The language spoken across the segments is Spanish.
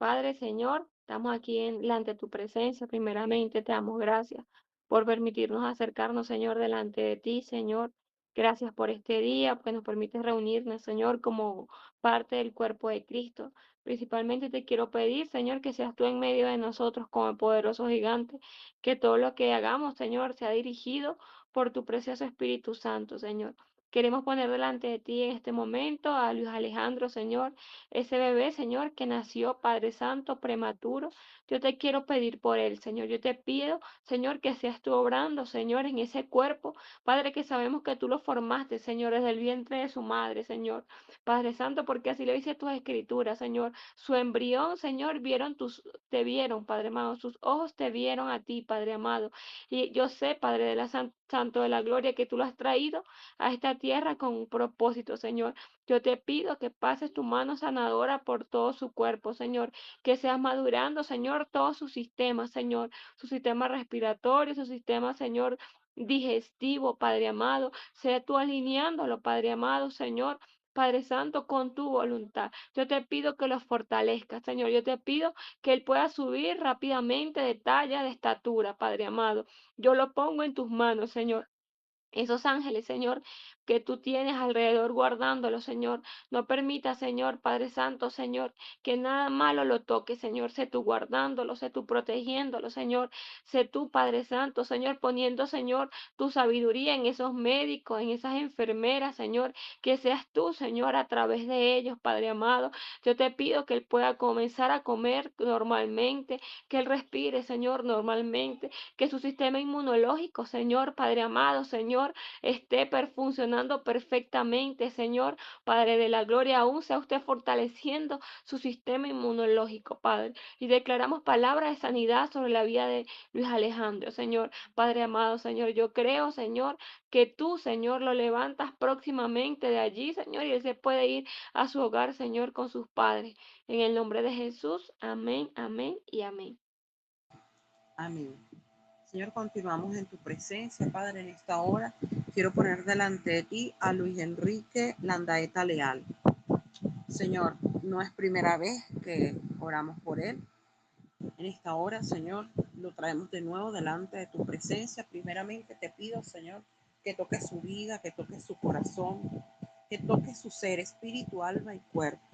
Padre, Señor, estamos aquí delante de tu presencia. Primeramente, te damos gracias por permitirnos acercarnos, Señor, delante de ti, Señor. Gracias por este día, porque nos permites reunirnos, Señor, como parte del cuerpo de Cristo. Principalmente te quiero pedir, Señor, que seas tú en medio de nosotros como poderoso gigante, que todo lo que hagamos, Señor, sea dirigido por tu precioso Espíritu Santo, Señor. Queremos poner delante de ti en este momento a Luis Alejandro, Señor, ese bebé, Señor, que nació, Padre Santo, prematuro. Yo te quiero pedir por él, Señor. Yo te pido, Señor, que seas tú obrando, Señor, en ese cuerpo. Padre, que sabemos que tú lo formaste, Señor, desde el vientre de su madre, Señor. Padre Santo, porque así lo dice tus escrituras, Señor. Su embrión, Señor, te vieron, Padre amado. Sus ojos te vieron a ti, Padre amado. Y yo sé, Padre de la Santo de la Gloria, que tú lo has traído a esta tierra con un propósito, Señor. Yo te pido que pases tu mano sanadora por todo su cuerpo, Señor, que seas madurando, Señor, todo su sistema, Señor, su sistema respiratorio, su sistema, Señor, digestivo, Padre amado, sea tú alineándolo, Padre amado, Señor. Padre Santo, con tu voluntad. Yo te pido que los fortalezcas, Señor. Yo te pido que Él pueda subir rápidamente de talla, de estatura, Padre amado. Yo lo pongo en tus manos, Señor. Esos ángeles, Señor, que tú tienes alrededor guardándolos, Señor. No permita, Señor, Padre Santo, Señor, que nada malo lo toque, Señor. Sé tú guardándolo, sé tú protegiéndolo, Señor. Sé tú, Padre Santo, Señor, poniendo, Señor, tu sabiduría en esos médicos, en esas enfermeras, Señor. Que seas tú, Señor, a través de ellos, Padre amado. Yo te pido que Él pueda comenzar a comer normalmente, que Él respire, Señor, normalmente, que su sistema inmunológico, Señor, Padre amado, Señor, esté funcionando perfectamente, Señor, Padre de la gloria, aún sea usted fortaleciendo su sistema inmunológico, Padre. Y declaramos palabras de sanidad sobre la vida de Luis Alejandro, Señor, Padre amado, Señor. Yo creo, Señor, que tú, Señor, lo levantas próximamente de allí, Señor, y él se puede ir a su hogar, Señor, con sus padres. En el nombre de Jesús, amén, amén y amén. Amén. Señor, continuamos en tu presencia, Padre, en esta hora. Quiero poner delante de ti a Luis Enrique Landaeta Leal. Señor, no es primera vez que oramos por él. En esta hora, Señor, lo traemos de nuevo delante de tu presencia. Primeramente te pido, Señor, que toques su vida, que toques su corazón, que toques su ser, espíritu, alma y cuerpo.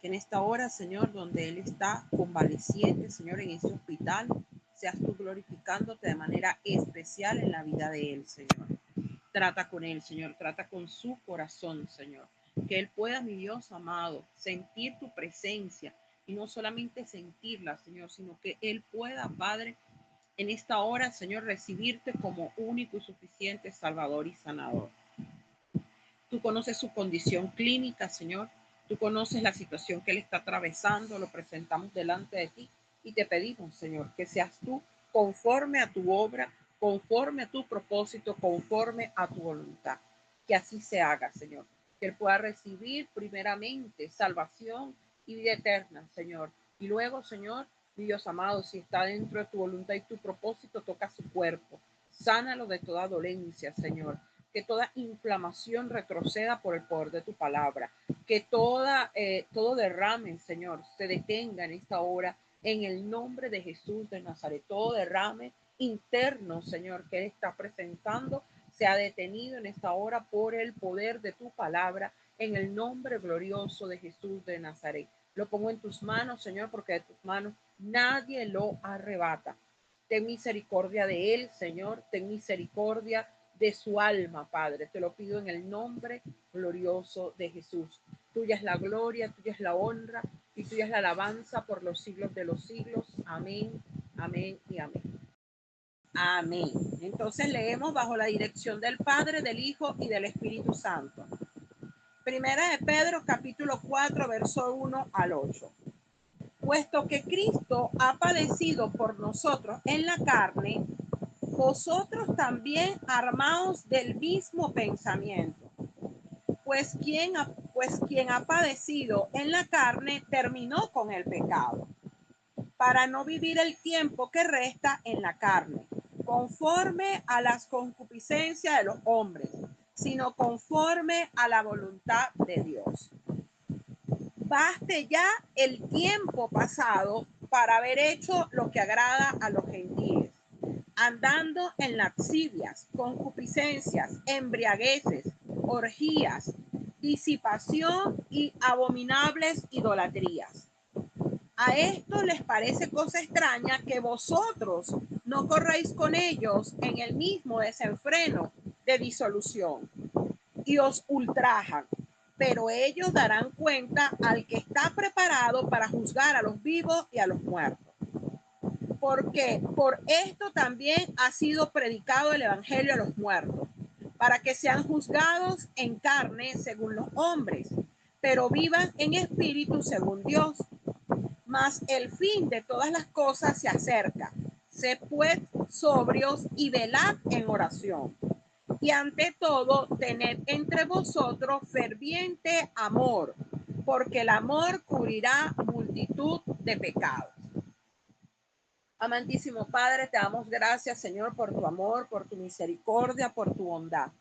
Que en esta hora, Señor, donde Él está convaleciente, Señor, en ese hospital, seas tú glorificándote de manera especial en la vida de Él, Señor. Trata con Él, Señor, trata con su corazón, Señor. Que Él pueda, mi Dios amado, sentir tu presencia y no solamente sentirla, Señor, sino que Él pueda, Padre, en esta hora, Señor, recibirte como único y suficiente Salvador y Sanador. Tú conoces su condición clínica, Señor. Tú conoces la situación que él está atravesando. Lo presentamos delante de ti y te pedimos, Señor, que seas tú conforme a tu obra, conforme a tu propósito, conforme a tu voluntad. Que así se haga, Señor. Que él pueda recibir primeramente salvación y vida eterna, Señor. Y luego, Señor, mi Dios amado, si está dentro de tu voluntad y tu propósito, toca su cuerpo. Sánalo de toda dolencia, Señor. Que toda inflamación retroceda por el poder de tu palabra, que todo derrame, Señor, se detenga en esta hora, en el nombre de Jesús de Nazaret, todo derrame interno, Señor, que Él está presentando, sea detenido en esta hora por el poder de tu palabra, en el nombre glorioso de Jesús de Nazaret. Lo pongo en tus manos, Señor, porque de tus manos nadie lo arrebata. Ten misericordia de él, Señor, ten misericordia de su alma, Padre. Te lo pido en el nombre glorioso de Jesús. Tuya es la gloria, tuya es la honra y tuya es la alabanza por los siglos de los siglos. Amén, amén y amén. Amén. Entonces leemos bajo la dirección del Padre, del Hijo y del Espíritu Santo. Primera de Pedro, capítulo 4, verso 1 al 8. Puesto que Cristo ha padecido por nosotros en la carne, vosotros también armaos del mismo pensamiento. Pues quien ha padecido en la carne terminó con el pecado, para no vivir el tiempo que resta en la carne, conforme a las concupiscencias de los hombres, sino conforme a la voluntad de Dios. baste ya el tiempo pasado para haber hecho lo que agrada a los gentiles, andando en lascivias, concupiscencias, embriagueces, orgías, disipación y abominables idolatrías. A esto les parece cosa extraña que vosotros no corráis con ellos en el mismo desenfreno de disolución y os ultrajan, pero ellos darán cuenta al que está preparado para juzgar a los vivos y a los muertos. Porque por esto también ha sido predicado el evangelio a los muertos, para que sean juzgados en carne según los hombres, pero vivan en espíritu según Dios. Mas el fin de todas las cosas se acerca. Sed pues sobrios y velad en oración. Y ante todo, tened entre vosotros ferviente amor, porque el amor cubrirá multitud de pecados. Amantísimo Padre, te damos gracias, Señor, por tu amor, por tu misericordia, por tu bondad.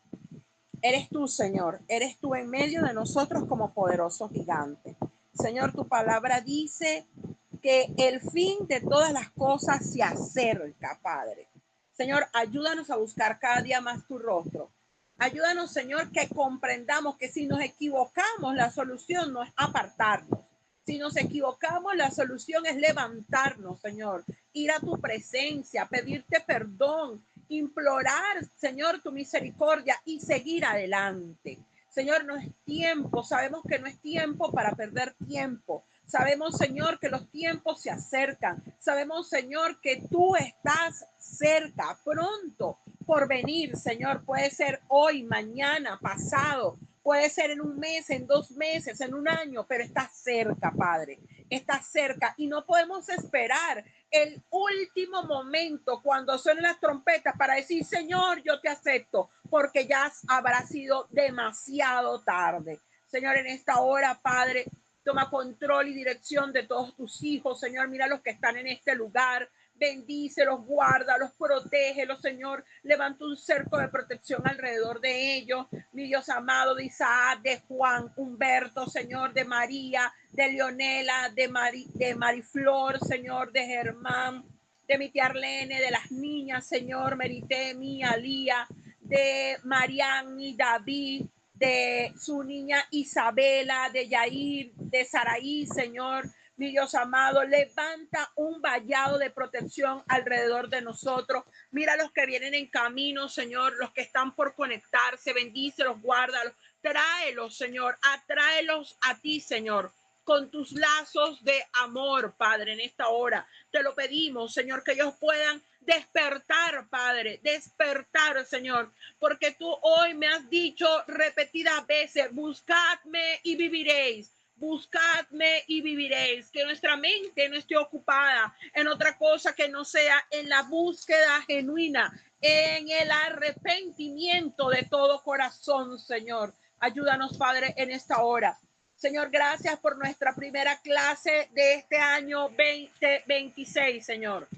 Eres tú, Señor, eres tú en medio de nosotros como poderoso gigante. Señor, tu palabra dice que el fin de todas las cosas se acerca, Padre. Señor, ayúdanos a buscar cada día más tu rostro. Ayúdanos, Señor, que comprendamos que si nos equivocamos, la solución no es apartarnos. Si nos equivocamos, la solución es levantarnos, Señor, ir a tu presencia, pedirte perdón, implorar, Señor, tu misericordia y seguir adelante. Señor, no es tiempo, sabemos que no es tiempo para perder tiempo. Sabemos, Señor, que los tiempos se acercan. Sabemos, Señor, que tú estás cerca, pronto por venir, Señor. Puede ser hoy, mañana, pasado. Puede ser en un mes, en 2 meses, en un año, pero está cerca, Padre. Está cerca y no podemos esperar el último momento cuando suenen las trompetas para decir, Señor, yo te acepto, porque ya habrá sido demasiado tarde. Señor, en esta hora, Padre, toma control y dirección de todos tus hijos, Señor. Mira los que están en este lugar. Bendícelos, guárdalos, protégelos, Señor. Levanta un cerco de protección alrededor de ellos. Mi Dios amado, de Isaac, de Juan, Humberto, Señor, de María, de Leonela, de Mariflor, Señor, de Germán, de mi tía Arlene, de las niñas, Señor, Meritemi, Alía, de Mariani, David, de su niña Isabela, de Yair, de Saraí, Señor, mi Dios amado, levanta un vallado de protección alrededor de nosotros. Mira los que vienen en camino, Señor, los que están por conectarse, bendícelos, guárdalos, tráelos, Señor, atráelos a ti, Señor, con tus lazos de amor, Padre, en esta hora. Te lo pedimos, Señor, que ellos puedan despertar, Padre, despertar, Señor, porque tú hoy me has dicho repetidas veces, buscadme y viviréis. Buscadme y viviréis, que nuestra mente no esté ocupada en otra cosa que no sea en la búsqueda genuina, en el arrepentimiento de todo corazón, Señor. Ayúdanos, Padre, en esta hora. Señor, gracias por nuestra primera clase de este año 2026, Señor.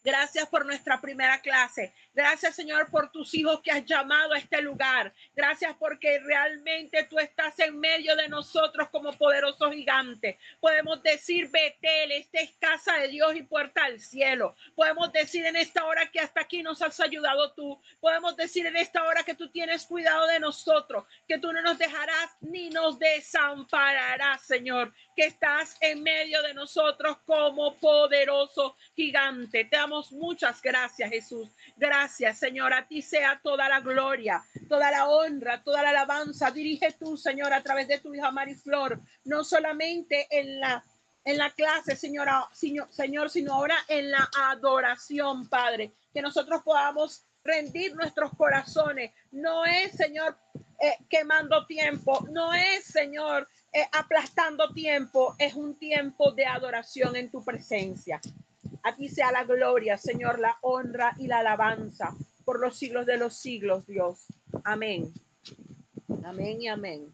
Gracias por nuestra primera clase. Gracias, Señor, por tus hijos que has llamado a este lugar. Gracias porque realmente tú estás en medio de nosotros como poderoso gigante. Podemos decir, Betel, esta es casa de Dios y puerta al cielo. Podemos decir en esta hora que hasta aquí nos has ayudado tú. Podemos decir en esta hora que tú tienes cuidado de nosotros, que tú no nos dejarás ni nos desampararás, Señor, que estás en medio de nosotros como poderoso gigante. Te damos muchas gracias, Jesús. Gracias, Señor. A ti sea toda la gloria, toda la honra, toda la alabanza. Dirige tú, Señor, a través de tu hija Mariflor, no solamente en la clase, señora, Señor, sino ahora en la adoración, Padre. Que nosotros podamos rendir nuestros corazones. No es, Señor, quemando tiempo. No es, Señor, aplastando tiempo. Es un tiempo de adoración en tu presencia. A ti sea la gloria, Señor, la honra y la alabanza por los siglos de los siglos, Dios. Amén. Amén y amén.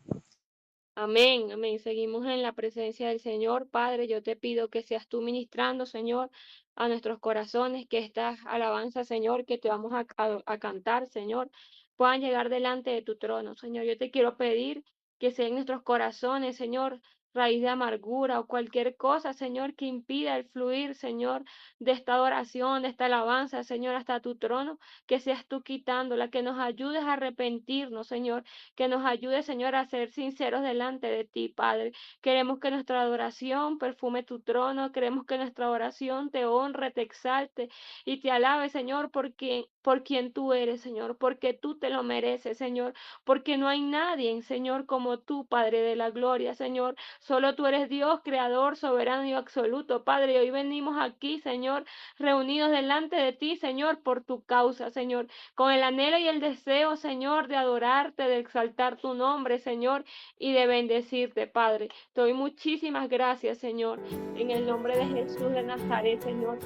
Amén, amén. Seguimos en la presencia del Señor. Padre, yo te pido que seas tú ministrando, Señor, a nuestros corazones, que estas alabanzas, Señor, que te vamos a cantar, Señor, puedan llegar delante de tu trono, Señor. Yo te quiero pedir que sea en nuestros corazones, Señor, raíz de amargura o cualquier cosa, Señor, que impida el fluir, Señor, de esta adoración, de esta alabanza, Señor, hasta tu trono, que seas tú quitándola, que nos ayudes a arrepentirnos, Señor, que nos ayudes, Señor, a ser sinceros delante de ti, Padre. Queremos que nuestra adoración perfume tu trono, queremos que nuestra oración te honre, te exalte y te alabe, Señor, por quien tú eres, Señor, porque tú te lo mereces, Señor, porque no hay nadie, Señor, como tú, Padre de la gloria, Señor. Solo tú eres Dios, creador, soberano y absoluto, Padre. Y hoy venimos aquí, Señor, reunidos delante de ti, Señor, por tu causa, Señor, con el anhelo y el deseo, Señor, de adorarte, de exaltar tu nombre, Señor, y de bendecirte, Padre. Te doy muchísimas gracias, Señor, en el nombre de Jesús de Nazaret, Señor.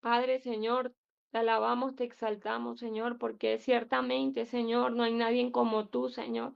Padre, Señor, te alabamos, te exaltamos, Señor, porque ciertamente, Señor, no hay nadie como tú, Señor.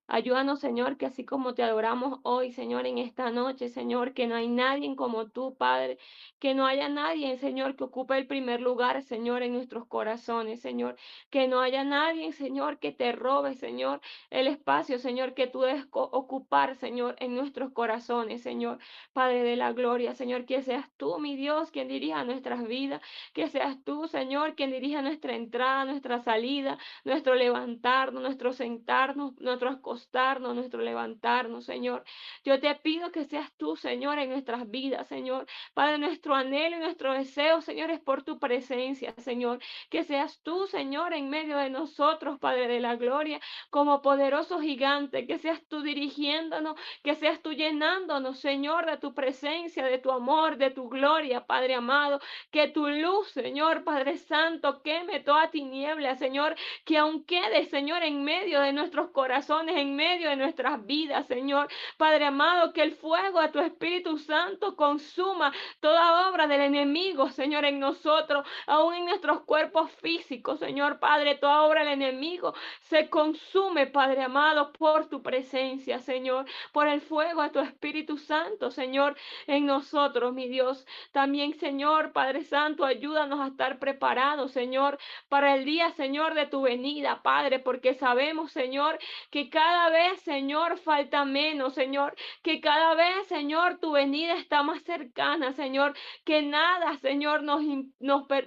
Ayúdanos, Señor, que así como te adoramos hoy, Señor, en esta noche, Señor, que no hay nadie como tú, Padre, que no haya nadie, Señor, que ocupe el primer lugar, Señor, en nuestros corazones, Señor, que no haya nadie, Señor, que te robe, Señor, el espacio, Señor, que tú debes ocupar, Señor, en nuestros corazones, Señor, Padre de la gloria, Señor, que seas tú, mi Dios, quien dirija nuestras vidas, que seas tú, Señor, quien dirija nuestra entrada, nuestra salida, nuestro levantarnos, nuestro sentarnos, nuestro acostarnos, nuestro levantarnos, Señor. Yo te pido que seas tú, Señor, en nuestras vidas, Señor. Padre, nuestro anhelo y nuestro deseo, Señor, es por tu presencia, Señor. Que seas tú, Señor, en medio de nosotros, Padre de la gloria, como poderoso gigante. Que seas tú dirigiéndonos, que seas tú llenándonos, Señor, de tu presencia, de tu amor, de tu gloria, Padre amado. Que tu luz, Señor, Padre Santo, queme toda tiniebla, Señor, que aún quede, Señor, en medio de nuestros corazones, en medio de nuestras vidas, Señor. Padre amado, que el fuego de tu Espíritu Santo consuma toda obra del enemigo, Señor, en nosotros, aún en nuestros cuerpos físicos, Señor, Padre, toda obra del enemigo se consume, Padre amado, por tu presencia, Señor, por el fuego de tu Espíritu Santo, Señor, en nosotros, mi Dios. También, Señor, Padre Santo, ayúdanos a estar preparados, Señor, para el día, Señor, de tu venida, Padre, porque sabemos, Señor, que cada vez, Señor, falta menos, Señor, que cada vez, Señor, tu venida está más cercana, Señor, que nada, Señor,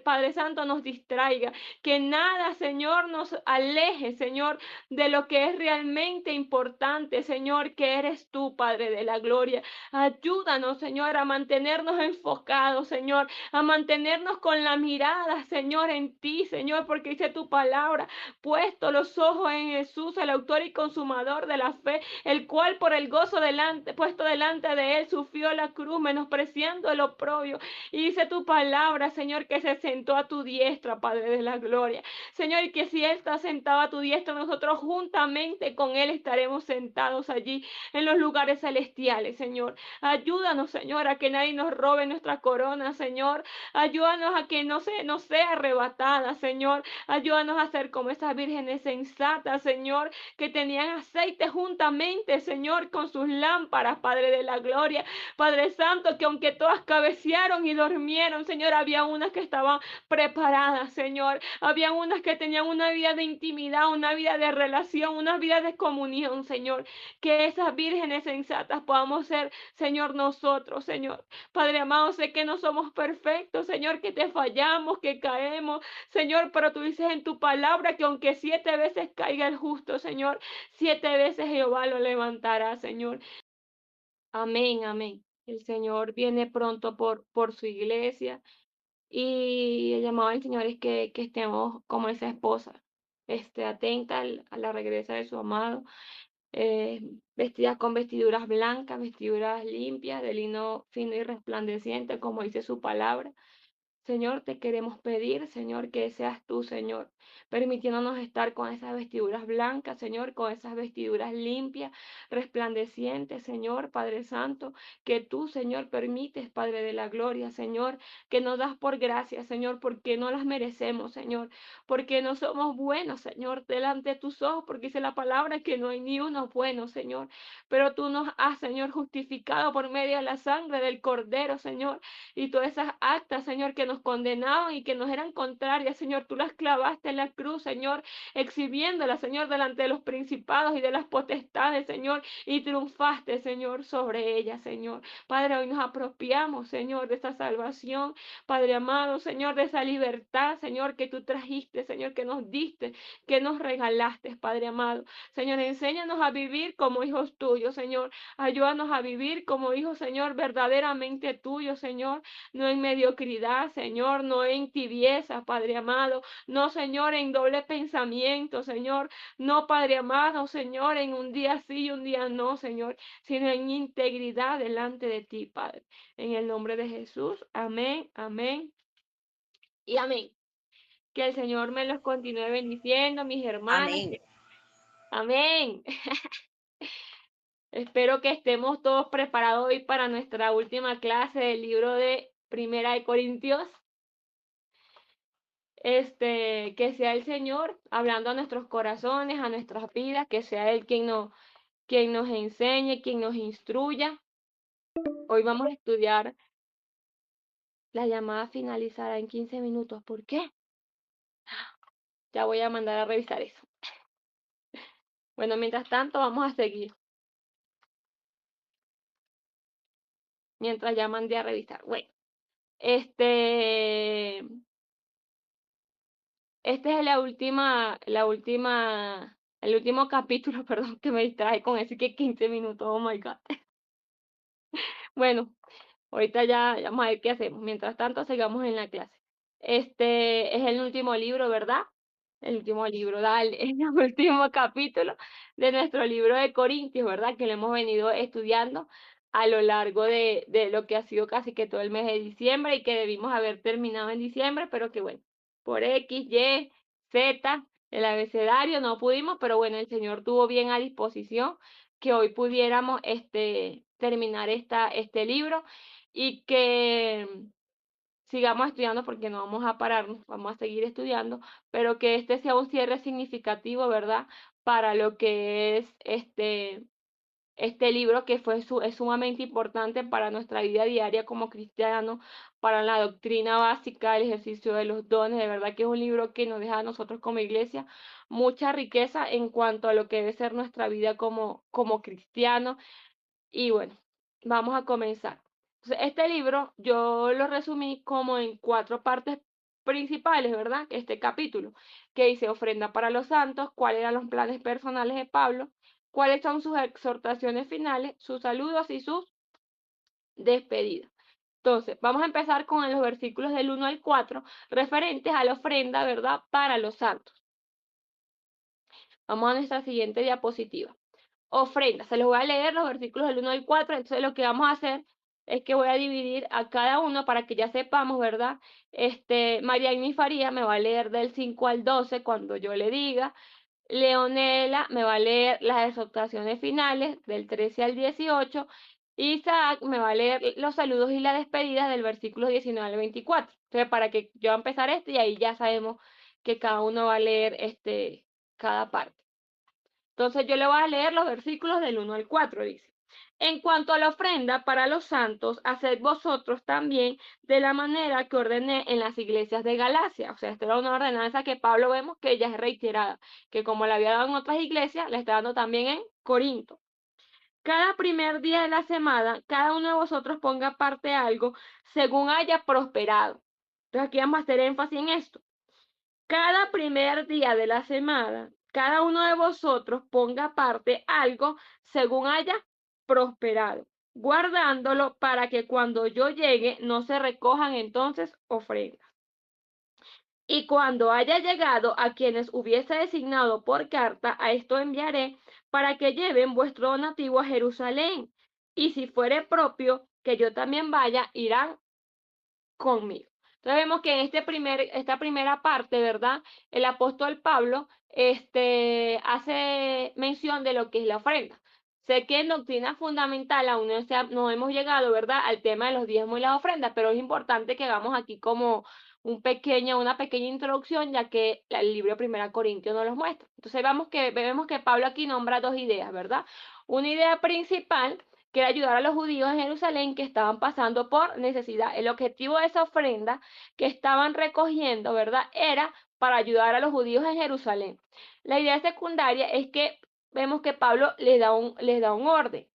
Padre Santo, nos distraiga, que nada, Señor, nos aleje, Señor, de lo que es realmente importante, Señor, que eres tú, Padre de la gloria. Ayúdanos, Señor, a mantenernos enfocados, Señor, a mantenernos con la mirada, Señor, en ti, Señor, porque dice tu palabra, puesto los ojos en Jesús, el autor y consumador de la fe, el cual por el gozo puesto delante de él, sufrió la cruz, menospreciando el oprobio. Y dice tu palabra, Señor, que se sentó a tu diestra, Padre de la gloria. Señor, y que si él está sentado a tu diestra, nosotros juntamente con él estaremos sentados allí en los lugares celestiales, Señor. Ayúdanos, Señor, a que nadie nos robe nuestra corona, Señor. Ayúdanos a que no sea arrebatada, Señor. Ayúdanos a ser como esas vírgenes sensatas, Señor, que tenían aceite juntamente, Señor, con sus lámparas, Padre de la gloria. Padre Santo, que aunque todas cabecearon y durmieron, Señor, había unas que estaban preparadas, Señor. Había unas que tenían una vida de intimidad, una vida de relación, una vida de comunión, Señor. Que esas vírgenes sensatas podamos ser, Señor, nosotros, Señor. Padre amado, sé que no somos perfectos, Señor, que te fallamos, que caemos, Señor, pero tú dices en tu palabra que aunque 7 veces caiga el justo, Señor, 7 veces Jehová lo levantará, Señor. Amén, amén. El Señor viene pronto por su iglesia y el llamado del Señor es que estemos como esa esposa, atenta a la regresa de su amado, eh, vestidas con vestiduras blancas, vestiduras limpias, de lino fino y resplandeciente, como dice su palabra. Señor, te queremos pedir, Señor, que seas tú, Señor, permitiéndonos estar con esas vestiduras blancas, Señor, con esas vestiduras limpias, resplandecientes, Señor, Padre Santo, que tú, Señor, permites, Padre de la gloria, Señor, que nos das por gracia, Señor, porque no las merecemos, Señor, porque no somos buenos, Señor, delante de tus ojos, porque dice la palabra que no hay ni uno bueno, Señor, pero tú nos has, Señor, justificado por medio de la sangre del Cordero, Señor, y todas esas actas, Señor, que nos nos condenaban y que nos eran contrarias, Señor, tú las clavaste en la cruz, Señor, exhibiéndolas, Señor, delante de los principados y de las potestades, Señor, y triunfaste, Señor, sobre ellas, Señor. Padre, hoy nos apropiamos, Señor, de esa salvación, Padre amado, Señor, de esa libertad, Señor, que tú trajiste, Señor, que nos diste, que nos regalaste, Padre amado. Señor, enséñanos a vivir como hijos tuyos, Señor. Ayúdanos a vivir como hijos, Señor, verdaderamente tuyos, Señor. No en mediocridad, Señor, no en tibieza, Padre amado. No, Señor, en doble pensamiento, Señor. No, Padre amado, Señor, en un día sí y un día no, Señor, sino en integridad delante de ti, Padre. En el nombre de Jesús. Amén, amén y amén. Que el Señor me los continúe bendiciendo, mis hermanas. Amén. Amén. Espero que estemos todos preparados hoy para nuestra última clase del libro de Primera de Corintios. Que sea el Señor hablando a nuestros corazones, a nuestras vidas, que sea Él quien nos enseñe, quien nos instruya. Hoy vamos a estudiar la llamada finalizará en 15 minutos. ¿Por qué? Ya voy a mandar a revisar eso. Bueno, mientras tanto, vamos a seguir. Mientras ya mandé a revisar. Bueno, este es el último capítulo, perdón, que me distrae con ese que 15 minutos, oh my God. Bueno, ahorita ya vamos a ver qué hacemos. Mientras tanto, sigamos en la clase. Este es el último libro, ¿verdad? El último libro, dale, es el último capítulo de nuestro libro de Corintios, ¿verdad? Que lo hemos venido estudiando a lo largo de lo que ha sido casi que todo el mes de diciembre y que debimos haber terminado en diciembre, pero que bueno, por X, Y, Z, el abecedario no pudimos, pero bueno, el Señor tuvo bien a disposición que hoy pudiéramos terminar este libro y que sigamos estudiando porque no vamos a pararnos, vamos a seguir estudiando, pero que este sea un cierre significativo, ¿verdad? Para lo que es este libro que es sumamente importante para nuestra vida diaria como cristianos, para la doctrina básica, el ejercicio de los dones, de verdad que es un libro que nos deja a nosotros como iglesia mucha riqueza en cuanto a lo que debe ser nuestra vida como cristianos y bueno, vamos a comenzar. Entonces, este libro yo lo resumí como en 4 partes principales, ¿verdad? Este capítulo, que dice ofrenda para los santos, cuáles eran los planes personales de Pablo, cuáles son sus exhortaciones finales, sus saludos y sus despedidas. Entonces, vamos a empezar con los versículos del 1 al 4, referentes a la ofrenda, ¿verdad? Para los santos. Vamos a nuestra siguiente diapositiva. Ofrenda. Se los voy a leer los versículos del 1 al 4. Entonces lo que vamos a hacer es que voy a dividir a cada uno para que ya sepamos, ¿verdad? María Igni Faría me va a leer del 5 al 12 cuando yo le diga. Leonela me va a leer las exhortaciones finales del 13 al 18. Isaac me va a leer los saludos y la despedida del versículo 19 al 24. Entonces, para que yo voy a empezar y ahí ya sabemos que cada uno va a leer cada parte. Entonces yo le voy a leer los versículos del 1 al 4, dice. En cuanto a la ofrenda para los santos, haced vosotros también de la manera que ordené en las iglesias de Galacia. O sea, esta era una ordenanza que Pablo vemos que ya es reiterada, que como la había dado en otras iglesias, la está dando también en Corinto. Cada primer día de la semana, cada uno de vosotros ponga aparte algo según haya prosperado. Entonces aquí vamos a hacer énfasis en esto. Cada primer día de la semana, cada uno de vosotros ponga aparte algo según haya prosperado, guardándolo para que cuando yo llegue no se recojan entonces ofrendas. Y cuando haya llegado a quienes hubiese designado por carta, a esto enviaré para que lleven vuestro donativo a Jerusalén. Y si fuere propio que yo también vaya, irán conmigo. Entonces vemos que en esta primera parte, ¿verdad? El apóstol Pablo hace mención de lo que es la ofrenda. Sé que en doctrina fundamental aún no hemos llegado, ¿verdad?, al tema de los diezmos y las ofrendas, pero es importante que hagamos aquí como una pequeña introducción, ya que el libro de Primera Corintios nos los muestra. Entonces vemos que Pablo aquí nombra 2 ideas, ¿verdad? Una idea principal que era ayudar a los judíos en Jerusalén que estaban pasando por necesidad. El objetivo de esa ofrenda que estaban recogiendo, ¿verdad? Era para ayudar a los judíos en Jerusalén. La idea secundaria es que vemos que Pablo les da un orden.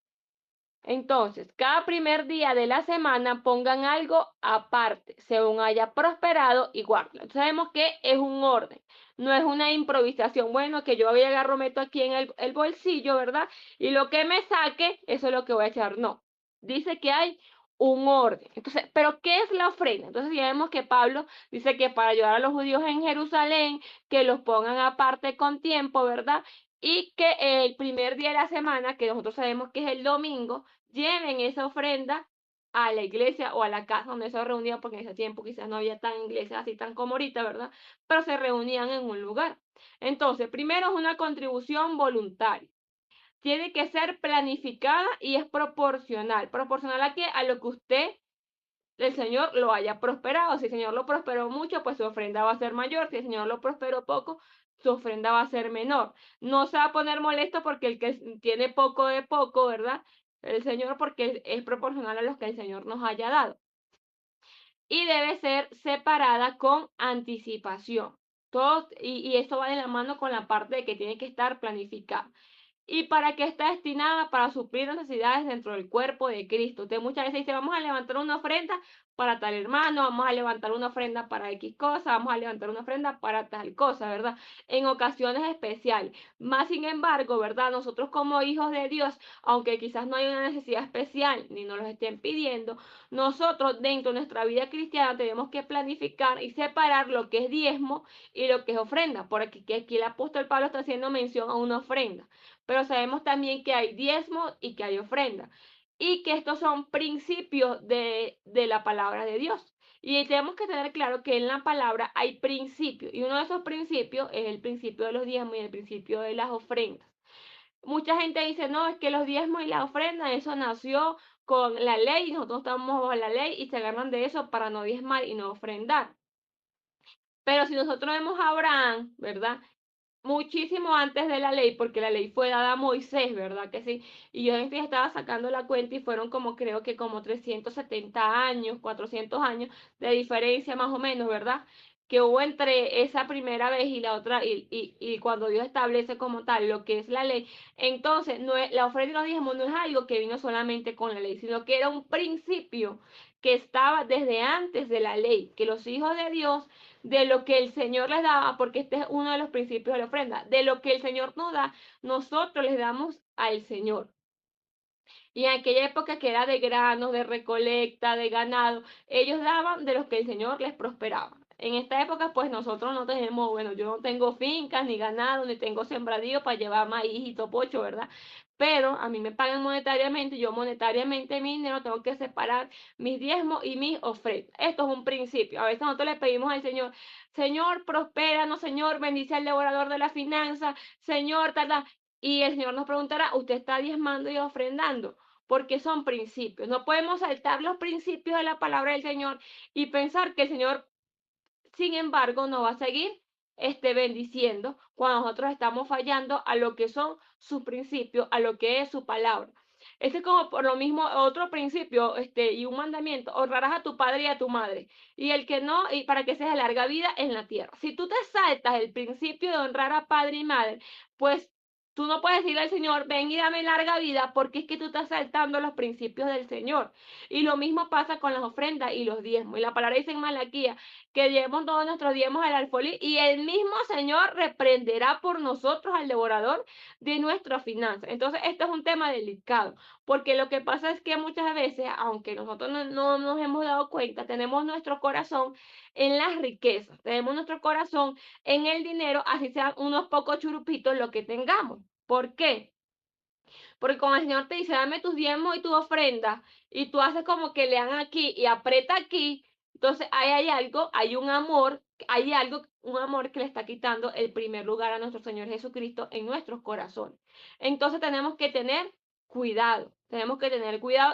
Entonces, cada primer día de la semana pongan algo aparte, según haya prosperado y guarden. Sabemos que es un orden, no es una improvisación. Bueno, que yo voy a agarro, meto aquí en el bolsillo, ¿verdad? Y lo que me saque, eso es lo que voy a echar. No, dice que hay un orden. Entonces, ¿pero qué es la ofrenda? Entonces ya vemos que Pablo dice que para ayudar a los judíos en Jerusalén, que los pongan aparte con tiempo, ¿verdad? Y que el primer día de la semana, que nosotros sabemos que es el domingo, lleven esa ofrenda a la iglesia o a la casa donde se reunían, porque en ese tiempo quizás no había tan iglesias así tan como ahorita, ¿verdad? Pero se reunían en un lugar. Entonces, primero es una contribución voluntaria. Tiene que ser planificada y es proporcional. ¿Proporcional a qué? A lo que usted, el Señor, lo haya prosperado. Si el Señor lo prosperó mucho, pues su ofrenda va a ser mayor. Si el Señor lo prosperó poco, su ofrenda va a ser menor. No se va a poner molesto porque el que tiene poco de poco, ¿verdad? El Señor, porque es proporcional a los que el Señor nos haya dado. Y debe ser separada con anticipación. Todo, y eso va de la mano con la parte de que tiene que estar planificada. ¿Y para qué está destinada? Para suplir necesidades dentro del cuerpo de Cristo. Usted muchas veces dice, vamos a levantar una ofrenda para tal hermano, vamos a levantar una ofrenda para X cosa, vamos a levantar una ofrenda para tal cosa, ¿verdad? En ocasiones especiales. Más sin embargo, ¿verdad? Nosotros como hijos de Dios, aunque quizás no hay una necesidad especial, ni nos lo estén pidiendo, nosotros dentro de nuestra vida cristiana tenemos que planificar y separar lo que es diezmo y lo que es ofrenda. Por aquí el apóstol Pablo está haciendo mención a una ofrenda, pero sabemos también que hay diezmo y que hay ofrenda, y que estos son principios de la palabra de Dios. Y tenemos que tener claro que en la palabra hay principios, y uno de esos principios es el principio de los diezmos y el principio de las ofrendas. Mucha gente dice, no, es que los diezmos y las ofrendas, eso nació con la ley, y nosotros estamos bajo la ley y se agarran de eso para no diezmar y no ofrendar. Pero si nosotros vemos a Abraham, ¿verdad? Muchísimo antes de la ley, porque la ley fue dada a Moisés, ¿verdad que sí? Y yo en fin estaba sacando la cuenta y fueron como, creo que como 370 años, 400 años de diferencia más o menos, ¿verdad? Que hubo entre esa primera vez y la otra, y cuando Dios establece como tal lo que es la ley. Entonces, no es, la ofrenda y los diezmos no es algo que vino solamente con la ley, sino que era un principio que estaba desde antes de la ley, que los hijos de Dios, de lo que el Señor les daba, porque este es uno de los principios de la ofrenda, de lo que el Señor nos da, nosotros les damos al Señor. Y en aquella época que era de granos, de recolecta, de ganado, ellos daban de los que el Señor les prosperaba. En esta época, pues nosotros no tenemos, bueno, yo no tengo fincas, ni ganado, ni tengo sembradío para llevar maíz y topocho, ¿verdad? Pero a mí me pagan monetariamente, yo monetariamente mi dinero tengo que separar mis diezmos y mis ofrendas. Esto es un principio. A veces nosotros le pedimos al Señor, Señor, prospéranos, Señor, bendice al devorador de la finanza, Señor, tal, tal. Y el Señor nos preguntará, ¿usted está diezmando y ofrendando? Porque son principios. No podemos saltar los principios de la palabra del Señor y pensar que el Señor, sin embargo, nos va a seguir bendiciendo cuando nosotros estamos fallando a lo que son sus principios, a lo que es su palabra. Este es como por lo mismo otro principio y un mandamiento, honrarás a tu padre y a tu madre, y el que no, y para que seas larga vida en la tierra. Si tú te saltas el principio de honrar a padre y madre, pues tú no puedes decirle al Señor, ven y dame larga vida, porque es que tú estás saltando los principios del Señor. Y lo mismo pasa con las ofrendas y los diezmos. Y la palabra dice en Malaquía que llevemos todos nuestros diezmos al alfolí y el mismo Señor reprenderá por nosotros al devorador de nuestras finanzas. Entonces, esto es un tema delicado, porque lo que pasa es que muchas veces, aunque nosotros no nos hemos dado cuenta, tenemos nuestro corazón en las riquezas, tenemos nuestro corazón en el dinero, así sean unos pocos churupitos lo que tengamos. ¿Por qué? Porque cuando el Señor te dice, dame tus diezmos y tu ofrenda, y tú haces como que le dan aquí y aprieta aquí, entonces ahí hay algo, hay un amor, hay algo, un amor que le está quitando el primer lugar a nuestro Señor Jesucristo en nuestros corazones. Entonces tenemos que tener cuidado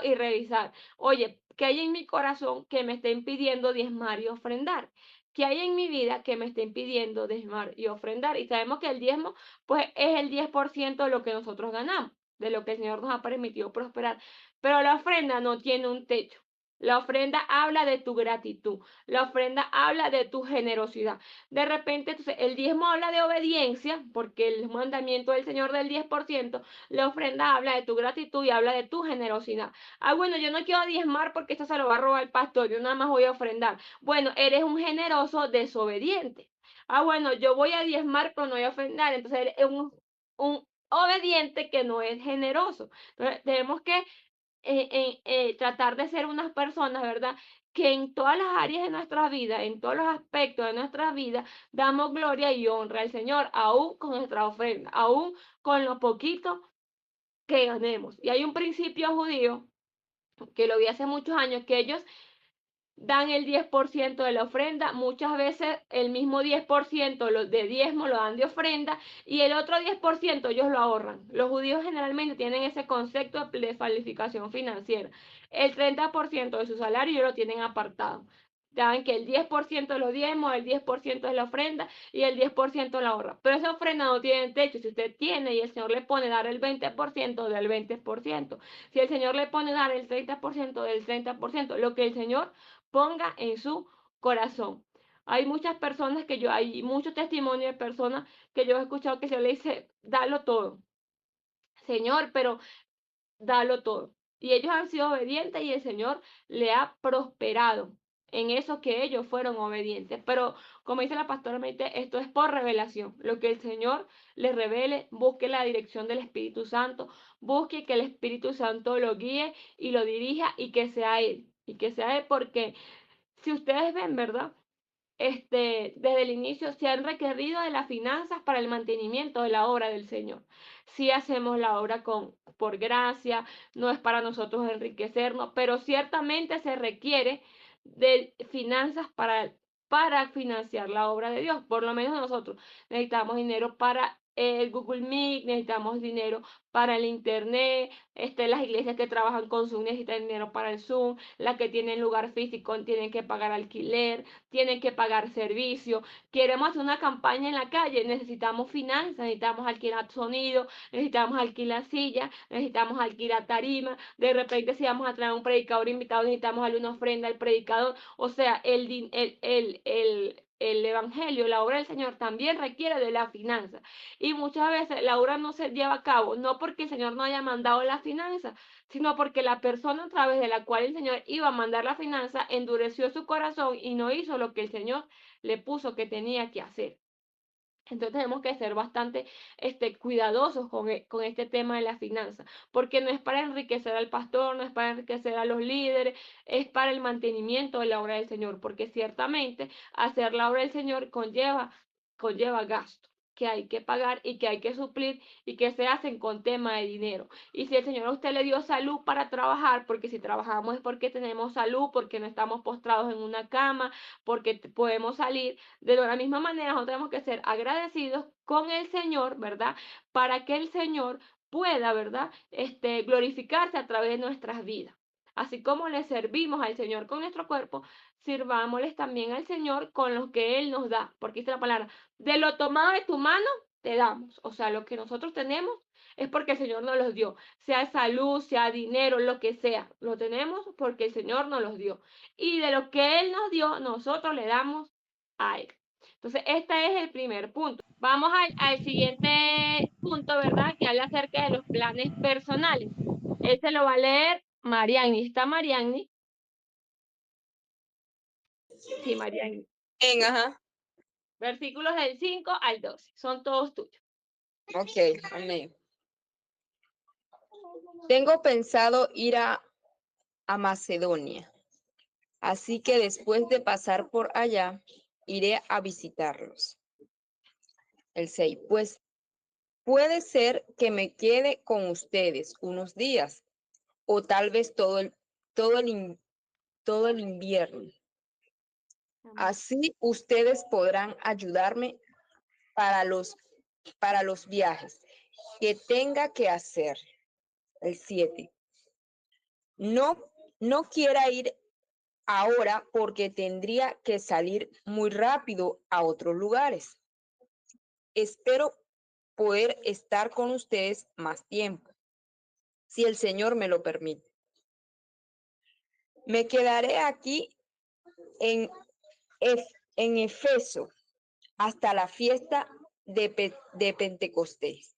y revisar, oye, ¿qué hay en mi corazón que me está impidiendo diezmar y ofrendar? ¿Qué hay en mi vida que me está impidiendo diezmar y ofrendar? Y sabemos que el diezmo, pues, es el 10% de lo que nosotros ganamos, de lo que el Señor nos ha permitido prosperar. pero la ofrenda no tiene un techo. La ofrenda habla de tu gratitud, la ofrenda habla de tu generosidad. De repente, entonces, el diezmo habla de obediencia, porque el mandamiento del Señor del 10%, la ofrenda habla de tu gratitud y habla de tu generosidad. Ah, bueno, yo no quiero diezmar porque esto se lo va a robar el pastor, yo nada más voy a ofrendar. Bueno, eres un generoso desobediente. Ah, bueno, yo voy a diezmar, pero no voy a ofrendar, entonces eres un obediente que no es generoso. Entonces, tenemos que tratar de ser unas personas, ¿verdad? Que en todas las áreas de nuestra vida, en todos los aspectos de nuestra vida, damos gloria y honra al Señor, aún con nuestra ofrenda, aún con lo poquito que ganemos. Y hay un principio judío que lo vi hace muchos años, que ellos dan el 10% de la ofrenda, muchas veces el mismo 10% de diezmo lo dan de ofrenda y el otro 10% ellos lo ahorran. Los judíos generalmente tienen ese concepto de planificación financiera. El 30% de su salario ellos lo tienen apartado. Saben que el 10% de los diezmos, el 10% es la ofrenda y el 10% la ahorra. Pero esa ofrenda no tiene techo. Si usted tiene y el Señor le pone dar el 20% del 20%, si el Señor le pone dar el 30% del 30%, lo que el Señor ponga en su corazón. Hay muchas personas hay muchos testimonios de personas que yo he escuchado que se le dice, dalo todo, Señor, pero dalo todo. Y ellos han sido obedientes y el Señor le ha prosperado en eso que ellos fueron obedientes. Pero como dice la pastora Maite, esto es por revelación. Lo que el Señor les revele, busque la dirección del Espíritu Santo, busque que el Espíritu Santo lo guíe y lo dirija y que sea Él. Y que sea Él porque si ustedes ven, ¿verdad? Desde el inicio se han requerido de las finanzas para el mantenimiento de la obra del Señor. Si hacemos la obra por gracia, no es para nosotros enriquecernos, pero ciertamente se requiere de finanzas para financiar la obra de Dios. Por lo menos nosotros necesitamos dinero para el Google Meet, necesitamos dinero para el Internet, las iglesias que trabajan con Zoom necesitan dinero para el Zoom, las que tienen lugar físico tienen que pagar alquiler, tienen que pagar servicio. Queremos hacer una campaña en la calle, necesitamos finanzas, necesitamos alquilar sonido, necesitamos alquilar silla, necesitamos alquilar tarima. De repente, si vamos a traer un predicador invitado, necesitamos darle una ofrenda al predicador. O sea, el evangelio, la obra del Señor también requiere de la finanza. Y muchas veces la obra no se lleva a cabo, no porque el Señor no haya mandado la finanza, sino porque la persona a través de la cual el Señor iba a mandar la finanza endureció su corazón y no hizo lo que el Señor le puso que tenía que hacer. Entonces tenemos que ser bastante cuidadosos con este tema de la finanza, porque no es para enriquecer al pastor, no es para enriquecer a los líderes, es para el mantenimiento de la obra del Señor, porque ciertamente hacer la obra del Señor conlleva gasto que hay que pagar y que hay que suplir y que se hacen con tema de dinero. Y si el Señor a usted le dio salud para trabajar, porque si trabajamos es porque tenemos salud, porque no estamos postrados en una cama, porque podemos salir, de la misma manera, nosotros tenemos que ser agradecidos con el Señor, ¿verdad? Para que el Señor pueda, ¿verdad? Glorificarse a través de nuestras vidas. Así como le servimos al Señor con nuestro cuerpo, sirvámosles también al Señor con lo que Él nos da. Porque dice la palabra, de lo tomado de tu mano, te damos. O sea, lo que nosotros tenemos es porque el Señor nos los dio. Sea salud, sea dinero, lo que sea. Lo tenemos porque el Señor nos los dio. Y de lo que Él nos dio, nosotros le damos a Él. Entonces, este es el primer punto. Vamos al siguiente punto, ¿verdad? Que habla acerca de los planes personales. Este lo va a leer Mariani. ¿Está Mariani? Sí, Mariani. Ajá. Versículos del 5 al 12. Son todos tuyos. Ok, amén. Tengo pensado ir a Macedonia, así que después de pasar por allá, iré a visitarlos. El 6, pues puede ser que me quede con ustedes unos días o tal vez todo el invierno. Amén. Así ustedes podrán ayudarme para los viajes que tenga que hacer. El 7. No quiera ir ahora porque tendría que salir muy rápido a otros lugares. Espero poder estar con ustedes más tiempo, si el Señor me lo permite. Me quedaré aquí en, en Efeso hasta la fiesta de Pentecostés,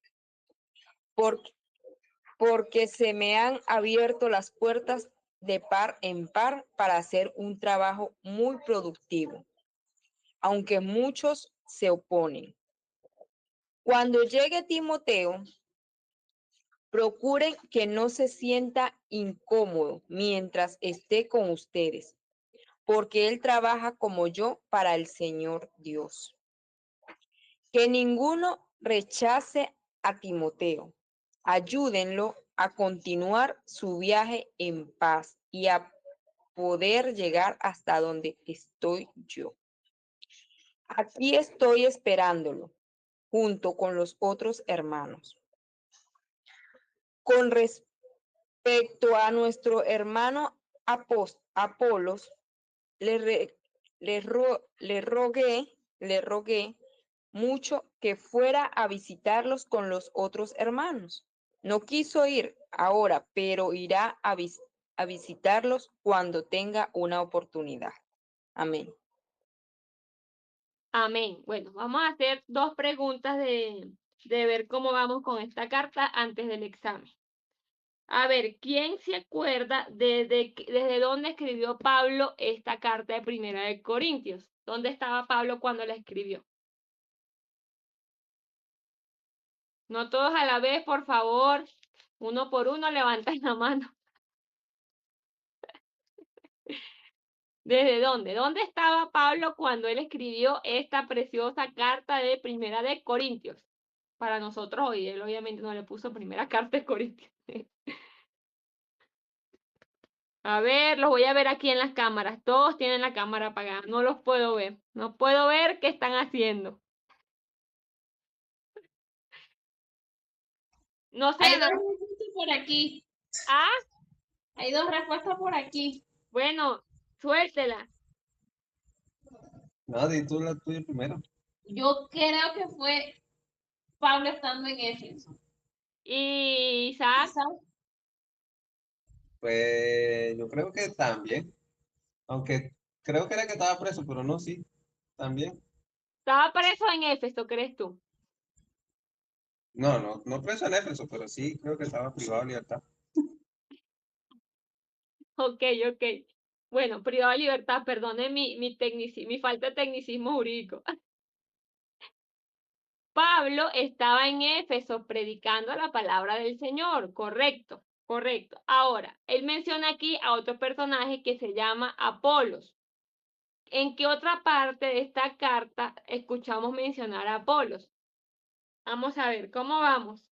porque se me han abierto las puertas de par en par para hacer un trabajo muy productivo, aunque muchos se oponen. Cuando llegue Timoteo, procuren que no se sienta incómodo mientras esté con ustedes, porque él trabaja como yo para el Señor Dios. Que ninguno rechace a Timoteo. Ayúdenlo a continuar su viaje en paz y a poder llegar hasta donde estoy yo. Aquí estoy esperándolo, junto con los otros hermanos. Con respecto a nuestro hermano Apolos, le rogué mucho que fuera a visitarlos con los otros hermanos. No quiso ir ahora, pero irá a visitarlos cuando tenga una oportunidad. Amén. Amén. Bueno, vamos a hacer 2 preguntas de ver cómo vamos con esta carta antes del examen. A ver, ¿quién se acuerda desde dónde escribió Pablo esta carta de Primera de Corintios? ¿Dónde estaba Pablo cuando la escribió? No todos a la vez, por favor. Uno por uno, levanten la mano. ¿Desde dónde? ¿Dónde estaba Pablo cuando él escribió esta preciosa carta de Primera de Corintios? Para nosotros hoy, él obviamente no le puso primera carta de Corintios. A ver, los voy a ver aquí en las cámaras. Todos tienen la cámara apagada. No los puedo ver. No puedo ver qué están haciendo. No sé, Hay Ana. 2 respuestas por aquí. Ah, Hay 2 respuestas por aquí. bueno, suéltela. No, di tú la tuya primero. Yo creo que fue Pablo estando en Éfeso. Y Isaac, ¿Sabes? Pues yo creo que también. Aunque creo que era que estaba preso, pero no, sí, también. estaba preso en Éfeso, ¿crees tú? No preso en Éfeso, pero sí creo que estaba privado de libertad. Ok, ok. Bueno, privado de libertad, perdone mi falta de tecnicismo jurídico. Pablo estaba en Éfeso predicando la palabra del Señor, correcto, correcto. Ahora, él menciona aquí a otro personaje que se llama Apolos. ¿En qué otra parte de esta carta escuchamos mencionar a Apolos? Vamos a ver, ¿cómo vamos?